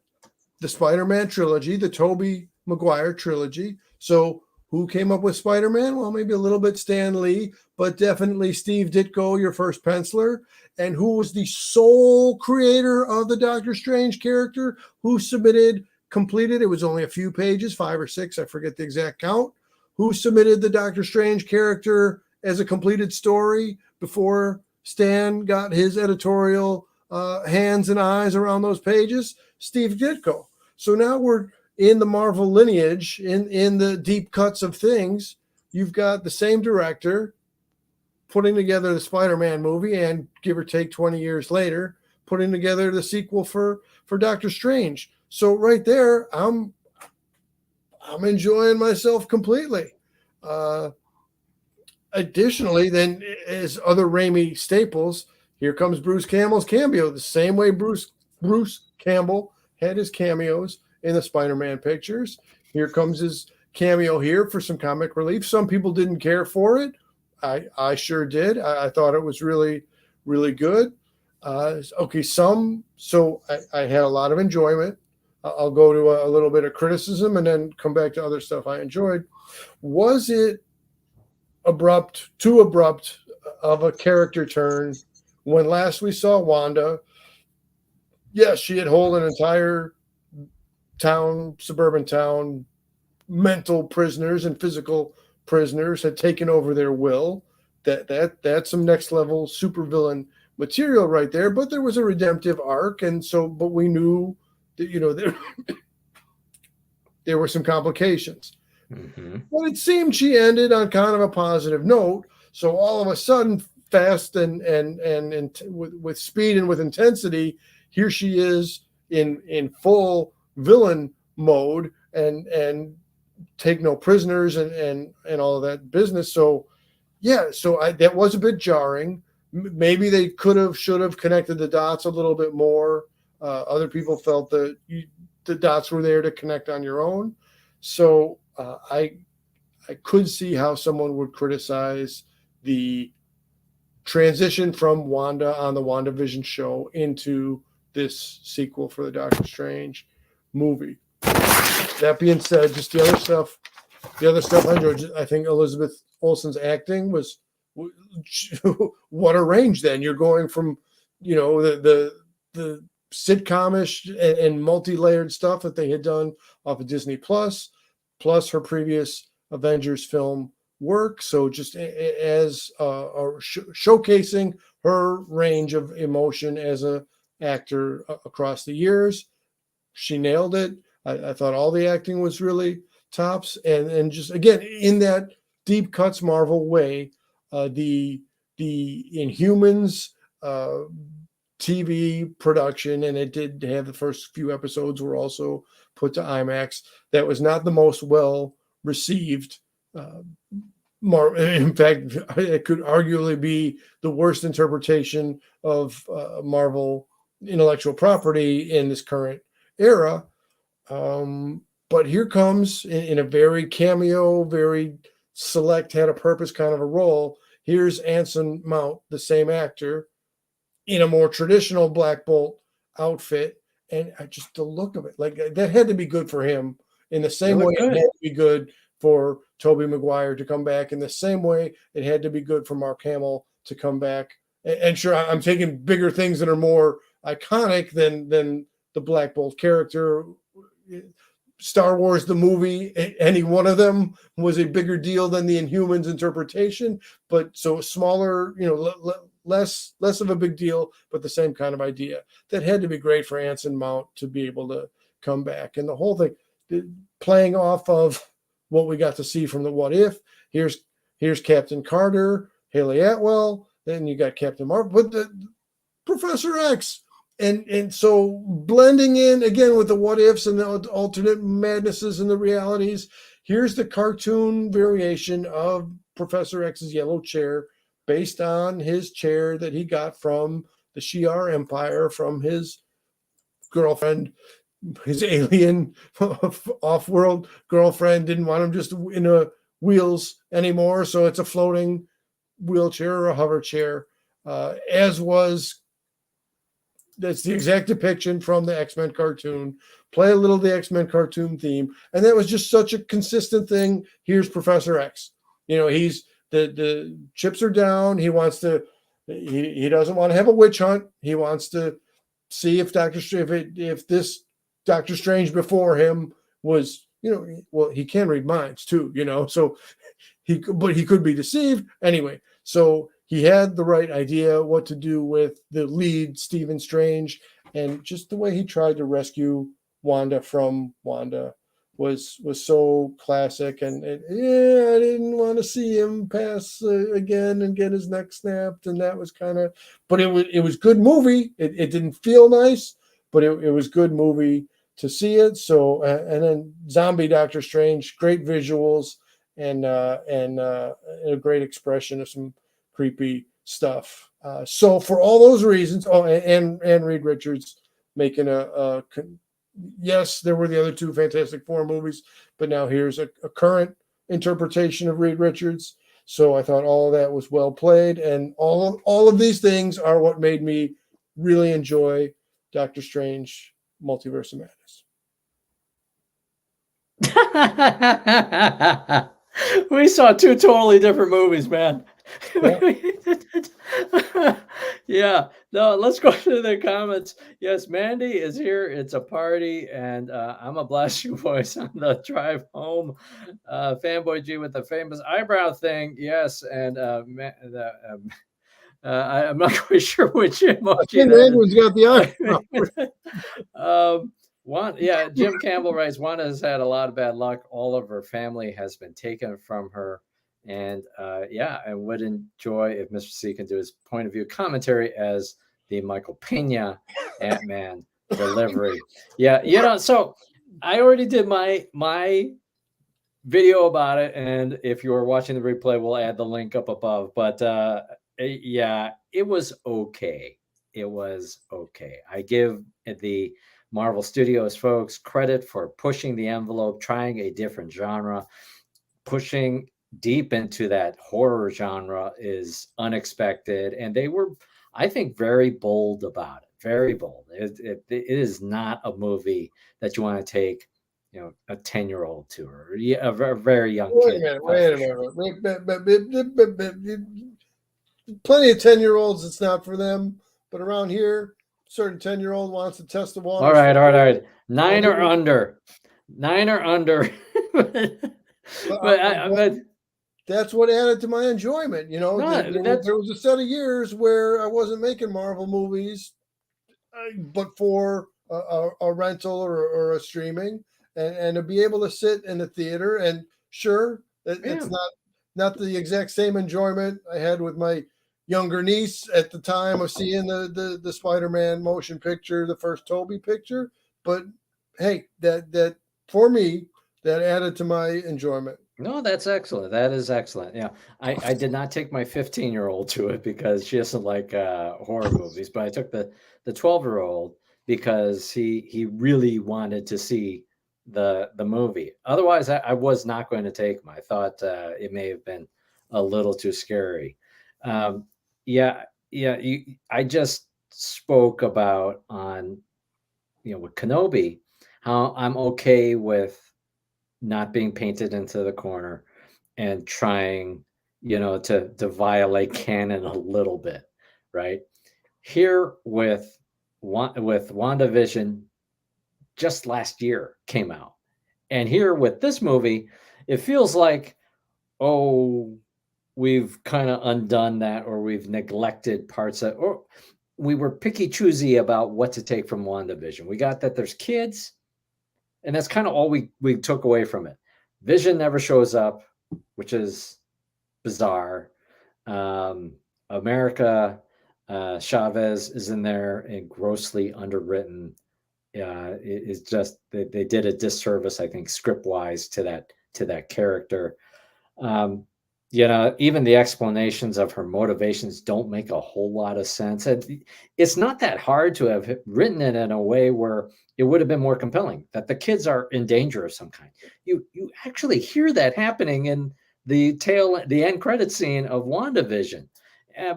the Spider-Man trilogy, the Tobey Maguire trilogy. So who came up with Spider-Man? Well, maybe a little bit Stan Lee, but definitely Steve Ditko, your first penciler. And who was the sole creator of the Doctor Strange character? Who completed, it was only a few pages, 5 or 6, I forget the exact count. Who submitted the Doctor Strange character as a completed story before Stan got his editorial hands and eyes around those pages? Steve Ditko. So now we're in the Marvel lineage, in the deep cuts of things. You've got the same director putting together the Spider-Man movie, and give or take 20 years later, putting together the sequel for Doctor Strange. So right there, I'm enjoying myself completely. Additionally, then, as other Raimi staples, here comes Bruce Campbell's cameo, the same way Bruce Campbell had his cameos in the Spider-Man pictures. Here comes his cameo here for some comic relief. Some people didn't care for it. I sure did. I thought it was really, really good. So I had a lot of enjoyment. I'll go to a little bit of criticism and then come back to other stuff I enjoyed. Was it too abrupt of a character turn when last we saw Wanda? Yes, she had held an entire suburban town, mental prisoners and physical prisoners, had taken over their will. That's some next level supervillain material right there. But there was a redemptive arc, but we knew that there were some complications. Mm-hmm. But it seemed she ended on kind of a positive note. So all of a sudden, fast and with speed and with intensity, here she is in full villain mode and take no prisoners and all of that business. So yeah, that was a bit jarring. Maybe they should have connected the dots a little bit more. Other people felt that the dots were there to connect on your own. So I I could see how someone would criticize the transition from Wanda on the WandaVision show into this sequel for the Doctor Strange movie. That being said, just the other stuff I enjoyed. I think Elizabeth Olsen's acting was what a range. Then you're going from, the sitcomish and multi-layered stuff that they had done off of Disney Plus her previous Avengers film work. So just as showcasing her range of emotion as a actor across the years, she nailed it. I thought all the acting was really tops, and just again in that deep cuts Marvel way, the Inhumans TV production, and it did have the first few episodes were also put to IMAX. That was not the most well received. In fact, it could arguably be the worst interpretation of Marvel intellectual property in this current era. But here comes in a very cameo, very select, had a purpose kind of a role. Here's Anson Mount, the same actor, in a more traditional Black Bolt outfit. And just the look of it, like that had to be good for him in the same way it had to be good for Tobey Maguire to come back, in the same way it had to be good for Mark Hamill to come back. And sure, I'm taking bigger things that are more iconic than the Black Bolt character. Star Wars, the movie, any one of them was a bigger deal than the Inhumans interpretation, but so smaller, less of a big deal, but the same kind of idea. That had to be great for Anson Mount to be able to come back. And the whole thing, playing off of what we got to see from the What If. Here's Captain Carter, Haley Atwell, then you got Captain Marvel, but the Professor X. And so blending in again with the what ifs and the alternate madnesses and the realities, here's the cartoon variation of Professor X's yellow chair based on his chair that he got from the Shi'ar Empire from his girlfriend, his alien off-world girlfriend didn't want him just in a wheels anymore. So it's a floating wheelchair or a hover chair, that's the exact depiction from the X-Men cartoon. Play a little of the X-Men cartoon theme. And that was just such a consistent thing. Here's Professor X. He's the chips are down. He wants to, he doesn't want to have a witch hunt. He wants to see if this Doctor Strange before him was, well, he can read minds too, so he could be deceived anyway. So he had the right idea what to do with the lead, Stephen Strange, and just the way he tried to rescue Wanda from Wanda was so classic. And I didn't want to see him pass again and get his neck snapped, and that was kind of. But it was good movie. It didn't feel nice, but it was good movie to see it. So and then Zombie Doctor Strange, great visuals and a great expression of some creepy stuff. So for all those reasons, and Reed Richards making yes, there were the other two Fantastic Four movies, but now here's a current interpretation of Reed Richards. So I thought all of that was well played, and all of these things are what made me really enjoy Doctor Strange Multiverse of Madness. We saw two totally different movies, man. Yeah. No, let's go to the comments. Yes, Mandy is here. It's a party, and I'm a blast you voice on the drive home. Fanboy G with the famous eyebrow thing. Yes, and I'm not quite sure which emoji that Edward's got the eyebrow. Jim Campbell writes, Wanda has had a lot of bad luck. All of her family has been taken from her. And I would enjoy if Mr. C can do his point of view commentary as the Michael Pena Ant-Man delivery. Yeah, so I already did my video about it, and if you're watching the replay, we'll add the link up above. But it was okay. It was okay. I give the Marvel Studios folks credit for pushing the envelope, trying a different genre. pushing deep into that horror genre is unexpected, and they were, I think, very bold about it. Very bold. It is not a movie that you want to take, a 10-year-old to, or a very young Wait a kid. minute. Plenty of 10-year-olds, it's not for them. But around here, certain 10-year-old wants to test the water. All right. 9 or under. 9 or under. but that's what added to my enjoyment. There was a set of years where I wasn't making Marvel movies, but for a rental or a streaming, and to be able to sit in the theater, and sure, it's not the exact same enjoyment I had with my younger niece at the time of seeing the Spider-Man motion picture, the first Toby picture, but hey, that for me, that added to my enjoyment. No, that's excellent. That is excellent. Yeah, I did not take my 15-year-old to it because she doesn't like horror movies, but I took the 12-year-old because he really wanted to see the movie. Otherwise, I was not going to take him. I thought it may have been a little too scary. I just spoke about on with Kenobi how I'm okay with not being painted into the corner and trying, to violate canon a little bit, right? Here with WandaVision, just last year came out. And here with this movie, it feels like, oh, we've kind of undone that, or we've neglected parts of, or we were picky choosy about what to take from WandaVision. We got that there's kids, and that's kind of all we took away from it. Vision never shows up, which is bizarre. America Chavez is in there and grossly underwritten. It is just they did a disservice, I think, script wise to that character. Even the explanations of her motivations don't make a whole lot of sense. And it's not that hard to have written it in a way where it would have been more compelling, that the kids are in danger of some kind. You actually hear that happening in the end credit scene of WandaVision.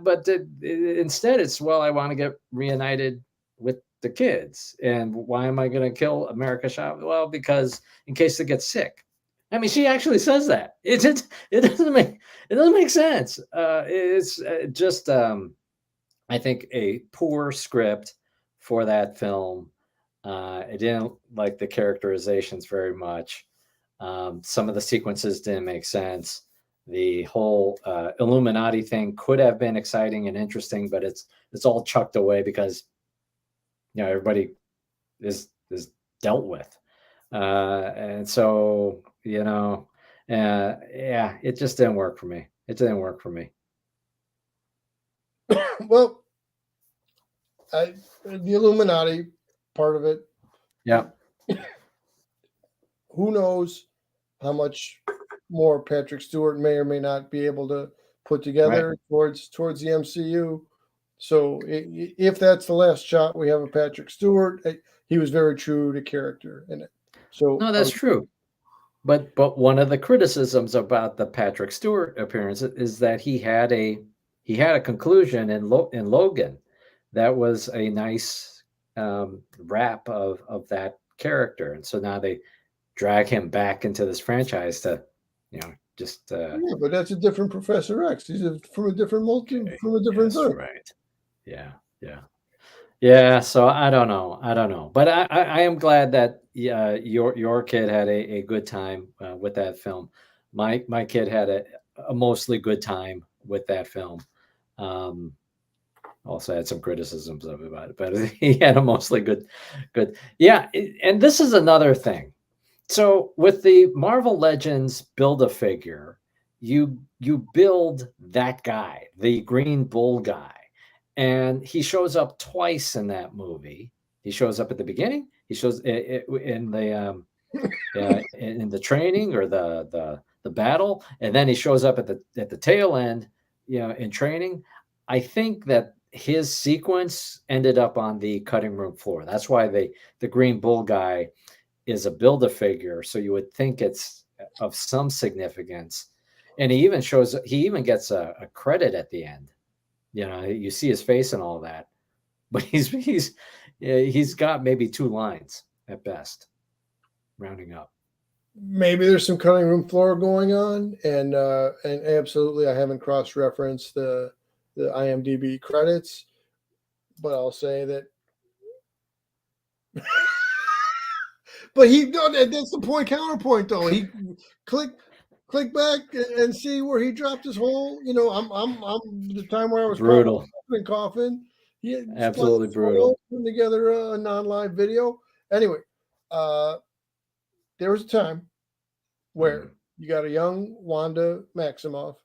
But instead it's, well, I want to get reunited with the kids. And why am I going to kill America Chavez? Well, because in case they get sick. I mean, she actually says that. It doesn't make sense. It's just I think a poor script for that film. I didn't like the characterizations very much. Some of the sequences didn't make sense. The whole Illuminati thing could have been exciting and interesting, but it's all chucked away because everybody is dealt with. And so, it just didn't work for me. Well, the Illuminati part of it. Yeah. Who knows how much more Patrick Stewart may or may not be able to put together towards the MCU. So if that's the last shot we have of Patrick Stewart, he was very true to character in it. So no, that's true. But one of the criticisms about the Patrick Stewart appearance is that he had a conclusion in Logan that was a nice wrap of that character, and so now they drag him back into this franchise to just but that's a different Professor X. He's from a different from a different group. Right. Yeah. So I don't know, but I am glad that your kid had a good time with that film. My kid had a mostly good time with that film. Also had some criticisms about it, but he had a mostly good. Yeah, and this is another thing. So with the Marvel Legends Build-A-Figure, you build that guy, the Green Bull guy. And he shows up twice in that movie. He shows up at the beginning. He shows in the in the training or the battle, and then he shows up at the tail end, in training. I think that his sequence ended up on the cutting room floor. That's why the Green Bull guy is a Build-A-Figure. So you would think it's of some significance, and he even gets a credit at the end. You see his face and all that, but he's got maybe 2 lines at best, rounding up. Maybe there's some cutting room floor going on, and absolutely, I haven't cross-referenced the IMDb credits, but I'll say that. But that's the point counterpoint though. He click back and see where he dropped his hole. I'm the time where I was brutal coughing. He absolutely brutal. Putting together a non-live video. Anyway, there was a time where you got a young Wanda Maximoff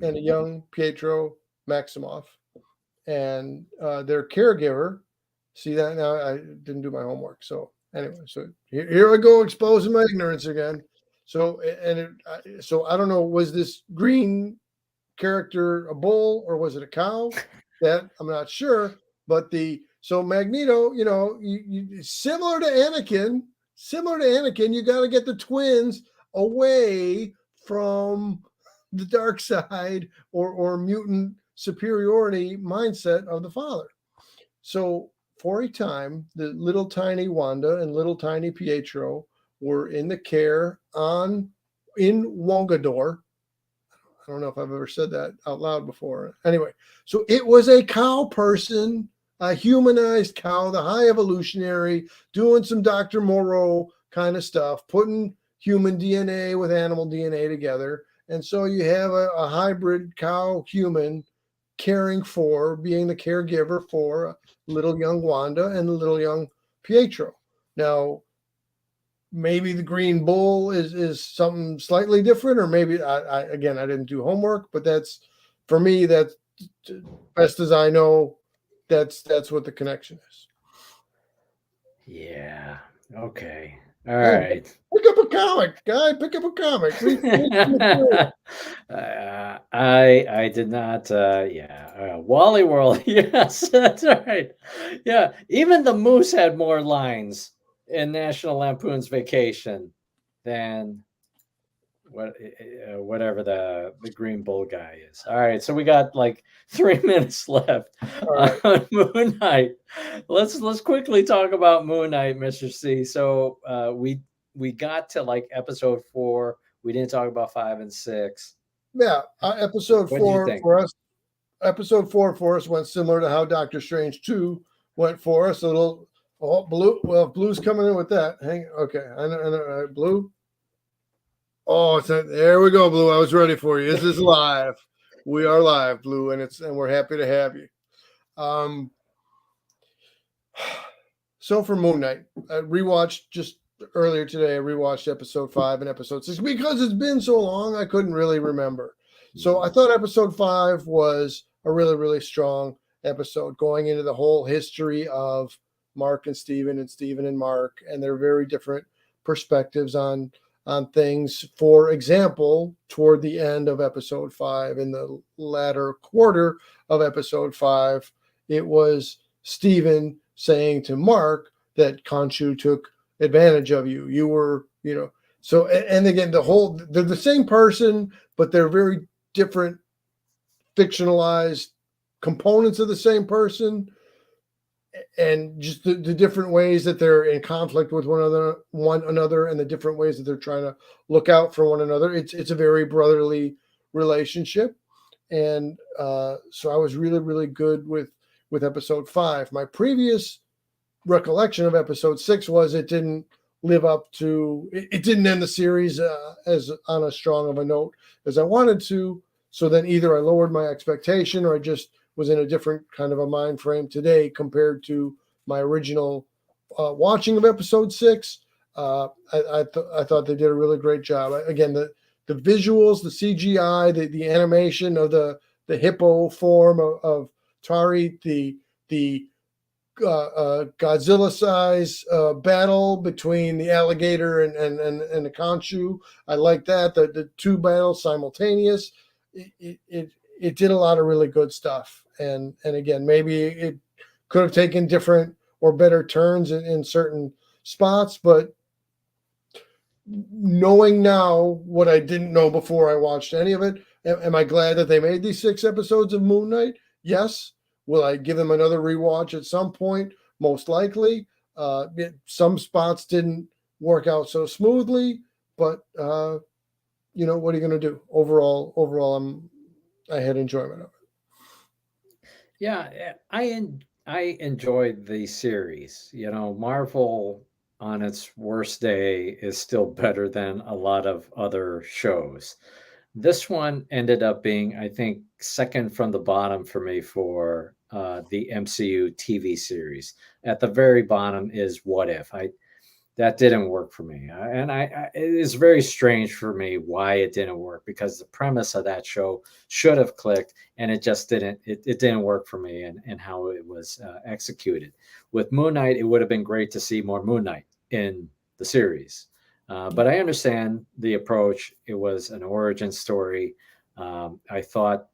and a young Pietro Maximoff, and their caregiver. See that now? I didn't do my homework, so anyway, so here I go exposing my ignorance again. So so I don't know, was this green character a bull or was it a cow? That I'm not sure. But so Magneto, you similar to Anakin, you got to get the twins away from the dark side or mutant superiority mindset of the father. So for a time, the little tiny Wanda and little tiny Pietro were in the care in Wongador. I don't know if I've ever said that out loud before. Anyway, so it was a cow person, a humanized cow, the high evolutionary, doing some Dr. Moreau kind of stuff, putting human DNA with animal DNA together. And so you have a hybrid cow human being the caregiver for little young Wanda and little young Pietro. Now, maybe the green bull is something slightly different, or maybe I didn't do homework, but that's, for me, that's best as I know, that's what the connection is. Yeah. Okay. All right. Pick up a comic, guy. Pick up a comic. I did not. Wally World. Yes, that's right. Yeah, even the moose had more lines in National Lampoon's Vacation than whatever the green bull guy is. All right, so we got like 3 minutes left on Moon Knight. Let's quickly talk about Moon Knight, Mr. C. So we got to like episode 4. We didn't talk about 5 and 6. Yeah, episode 4 for us. Episode 4 for us went similar to how Doctor Strange 2 went for us. A little blue. Well, Blue's coming in with that. Okay, I know, Blue. Oh, there we go, Blue. I was ready for you. This is live. We are live, Blue, and we're happy to have you. So for Moon Knight, I rewatched just earlier today. I rewatched episode 5 and episode 6 because it's been so long. I couldn't really remember. So I thought episode 5 was a really, really strong episode, going into the whole history of Mark and Steven and Mark, and their very different perspectives on things. For example, toward the end of episode 5, in the latter quarter of episode 5, it was Steven saying to Mark that Khonshu took advantage of you. You were, so, and again, they're the same person, but they're very different fictionalized components of the same person, and just the different ways that they're in conflict with one another, and the different ways that they're trying to look out for one another. It's a very brotherly relationship. And so I was really, really good with episode 5. My previous recollection of episode 6 was it didn't live up to, it didn't end the series as on as strong of a note as I wanted to. So then either I lowered my expectation, or I just was in a different kind of a mind frame today compared to my original watching of episode 6. I thought they did a really great job. Again, the visuals, the CGI, the animation of the hippo form of Tari, the Godzilla size battle between the alligator and the Khonshu. I like that. The two battles simultaneous. It did a lot of really good stuff. And again, maybe it could have taken different or better turns in certain spots, but knowing now what I didn't know before I watched any of it, am I glad that they made these 6 episodes of Moon Knight? Yes. Will I give them another rewatch at some point? Most likely. Some spots didn't work out so smoothly, but you know, what are you going to do? Overall, I had enjoyment of it. Yeah, I enjoyed the series. You know, Marvel on its worst day is still better than a lot of other shows. This one ended up being, I think, second from the bottom for me for the MCU TV series. At the very bottom is What If. That didn't work for me, it is very strange for me why it didn't work, because the premise of that show should have clicked, and it just didn't. It didn't work for me, and how it was executed. With Moon Knight, it would have been great to see more Moon Knight in the series, but I understand the approach. It was an origin story. I thought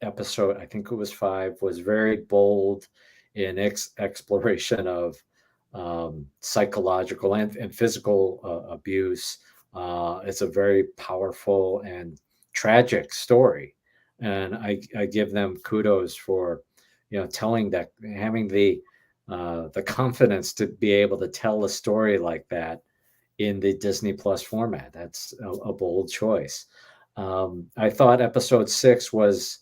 episode, I think it was 5, was very bold in exploration of psychological and physical abuse. It's a very powerful and tragic story, and I give them kudos for, you know, telling that, having the confidence to be able to tell a story like that in the Disney Plus format. That's a bold choice. I thought episode 6 was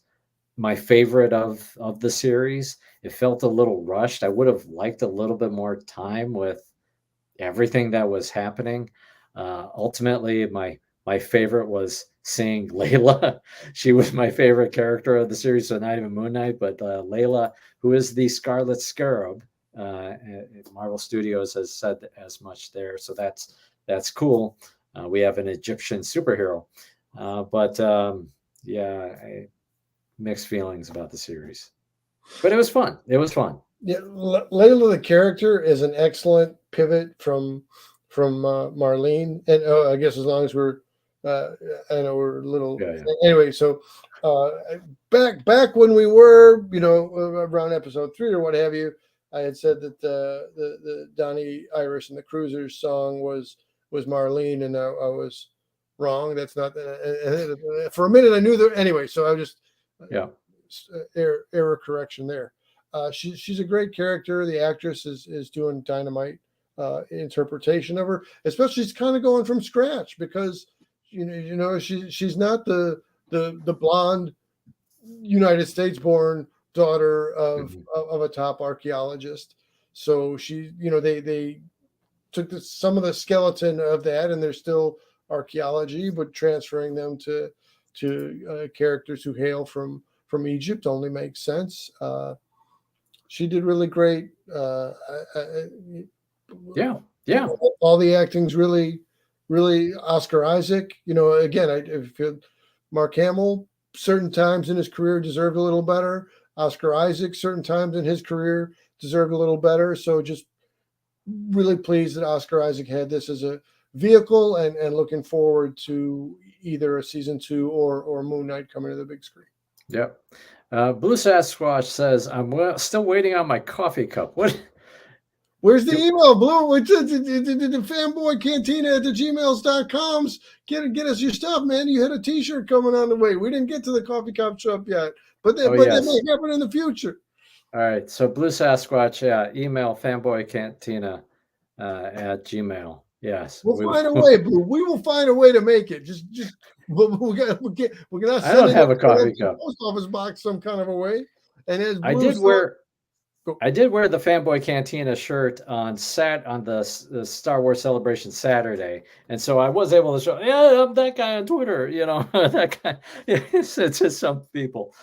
my favorite of the series. It felt a little rushed. I would have liked a little bit more time with everything that was happening. Ultimately, my favorite was seeing Layla. She was my favorite character of the series, so not even Moon Knight, but Layla, who is the Scarlet Scarab. Marvel Studios has said as much there, so that's cool. We have an Egyptian superhero, but yeah. Mixed feelings about the series, but it was fun. It was fun. Yeah, Layla the character is an excellent pivot from Marlene, and I guess as long as we're, I know we're a little, Yeah, yeah. anyway. So back when we were, you know, around episode 3 or what have you, I had said that the Donnie Iris and the Cruisers song was Marlene, and I was wrong. That's not for a minute I knew that anyway. So I just Yeah. error correction there. She's a great character. The actress is doing dynamite interpretation of her, especially she's kind of going from scratch, because you know she's not the blonde United States born daughter of a top archaeologist. So she, you know, they took some of the skeleton of that, and there's still archaeology, but transferring them to characters who hail from Egypt only makes sense. She did really great. Yeah. Yeah. All the acting's really, really Oscar Isaac. You know, again, I feel Mark Hamill certain times in his career deserved a little better. Oscar Isaac certain times in his career deserved a little better. So just really pleased that Oscar Isaac had this as a vehicle, and looking forward to either a season 2 or Moon Knight coming to the big screen. Yep. Blue Sasquatch says, I'm still waiting on my coffee cup. What? Where's the email, Blue? It's the Fanboy Cantina at gmails.coms. Get us your stuff, man. You had a t-shirt coming on the way. We didn't get to the coffee cup shop yet, but that may happen in the future. All right. So Blue Sasquatch, yeah, email fanboycantina at Gmail. Yes. We'll find a way, Blue. We will find a way to make it. Just we're gonna I don't have a coffee cup. Post office box some kind of a way. And as I did wear the Fanboy Cantina shirt on the Star Wars Celebration Saturday, and so I was able to show, yeah, I'm that guy on Twitter, you know, that guy. It's to some people.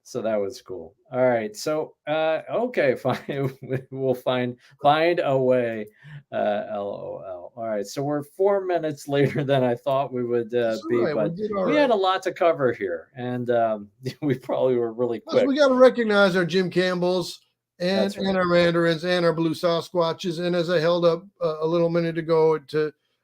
So that was cool. All right. So okay, fine. We'll find a way. LOL. All right. So we're 4 minutes later than I thought we would be, right. but we had a lot to cover here, and we probably were really quick. We got to recognize our Jim Campbells and our Mandarins and our Blue Sasquatches. And as I held up a little minute ago,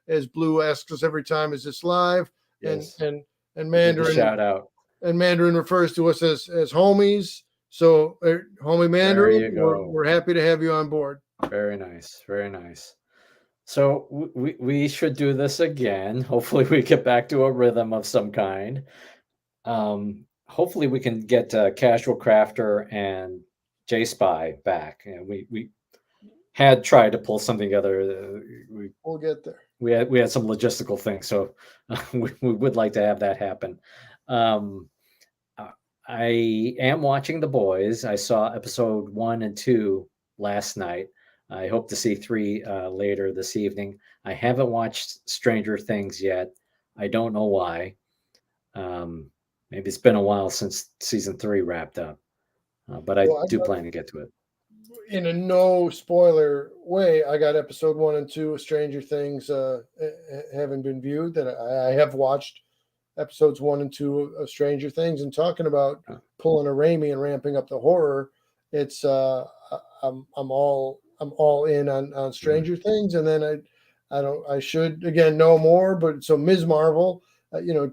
as Blue asks us every time, is this live? Yes. And Mandarin shout out. And Mandarin refers to us as homies. So, homie Mandarin, There you go. We're happy to have you on board. Very nice. Very nice. So we should do this again. Hopefully, we get back to a rhythm of some kind. Hopefully, we can get Casual Crafter and J Spy back. And we had tried to pull something together. We'll get there. We had some logistical things, so we would like to have that happen. I am watching The Boys. I saw episode 1 and 2 last night. I hope to see 3 later this evening. I haven't watched Stranger Things yet. I don't know why. Maybe it's been a while since season 3 wrapped up, but I do plan to get to it. In a no spoiler way, I got episode 1 and 2 of Stranger Things haven't been viewed. That I have watched episodes 1 and 2 of Stranger Things, and talking about pulling a Raimi and ramping up the horror. It's I'm all in on Stranger Things, and then I should again know more. But so Ms. Marvel,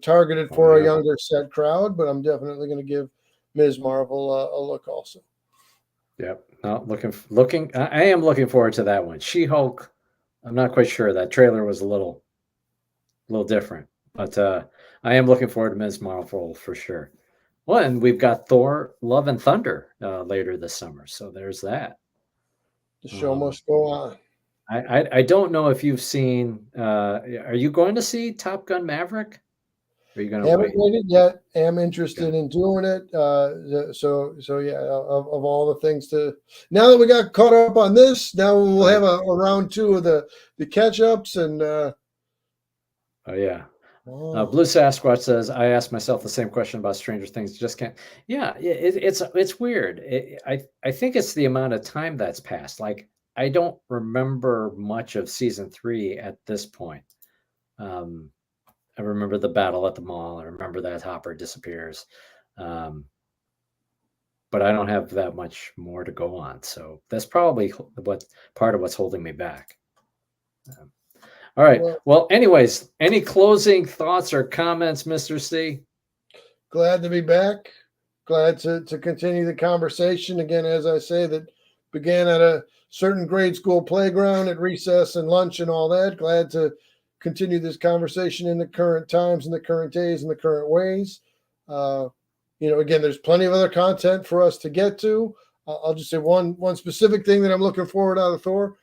targeted for a younger set crowd, but I'm definitely going to give Ms. Marvel a look also. Yep. No, looking. I am looking forward to that one. She-Hulk. I'm not quite sure. That trailer was a little different, but I am looking forward to Ms. Marvel for sure. Well, and we've got Thor: Love and Thunder later this summer, so there's that. The show must go on. I don't know if you've seen. Are you going to see Top Gun Maverick? Are you going to Haven't read it yet. Am interested in doing it. So yeah. Of all the things to, now that we got caught up on this, now we'll have a round 2 of the catch ups and. Oh yeah. Blue Sasquatch says, I asked myself the same question about Stranger Things. Just can't. Yeah, it's weird. I think it's the amount of time that's passed. Like, I don't remember much of season 3 at this point. I remember the battle at the mall. I remember that Hopper disappears. But I don't have that much more to go on. So that's probably part of what's holding me back. All right. Well, anyways, any closing thoughts or comments, Mr. C? Glad to be back. Glad to continue the conversation. Again, as I say, that began at a certain grade school playground at recess and lunch and all that. Glad to continue this conversation in the current times and the current days and the current ways. Again, there's plenty of other content for us to get to. I'll just say one specific thing that I'm looking forward out of Thor.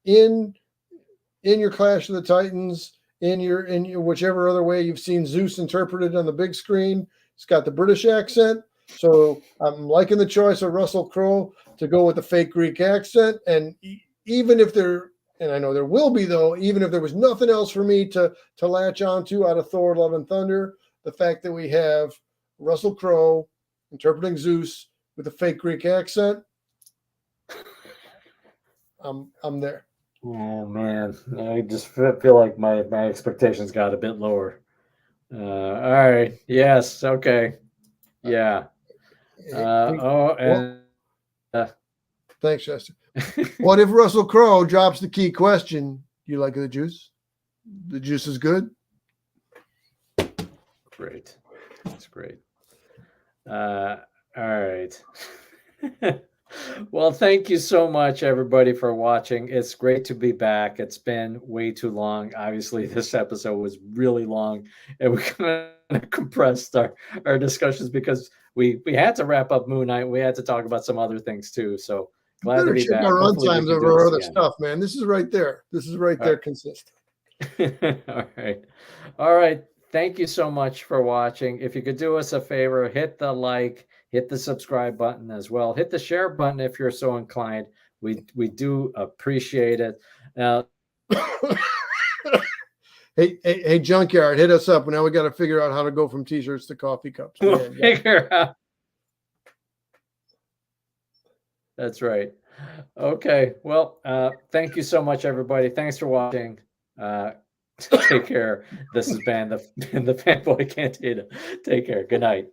In your Clash of the Titans, in your whichever other way you've seen Zeus interpreted on the big screen, it's got the British accent. So I'm liking the choice of Russell Crowe to go with the fake Greek accent. And even if and I know there will be, though, even if there was nothing else for me to latch onto out of Thor: Love and Thunder, the fact that we have Russell Crowe interpreting Zeus with a fake Greek accent, I'm there. Oh man, I just feel like my expectations got a bit lower. All right. Yes. Okay. Yeah. Thanks, Chester. What if Russell Crowe drops the key question? You like the juice? The juice is good. Great. That's great. All right. Well, thank you so much, everybody, for watching. It's great to be back. It's been way too long. Obviously, this episode was really long, and we kind of compressed our discussions because we had to wrap up Moon Knight. We had to talk about some other things too. So glad to be back. Our run times over our other stuff, man. This is right there. Consistent. All right. Thank you so much for watching. If you could do us a favor, hit the like, hit the subscribe button as well. Hit the share button if you're so inclined. We do appreciate it. Hey, Junkyard, hit us up. Now we got to figure out how to go from t-shirts to coffee cups. We'll figure out. That's right. Okay. Well, thank you so much, everybody. Thanks for watching. Take care. This has been the Fanboy Cantina. Take care. Good night.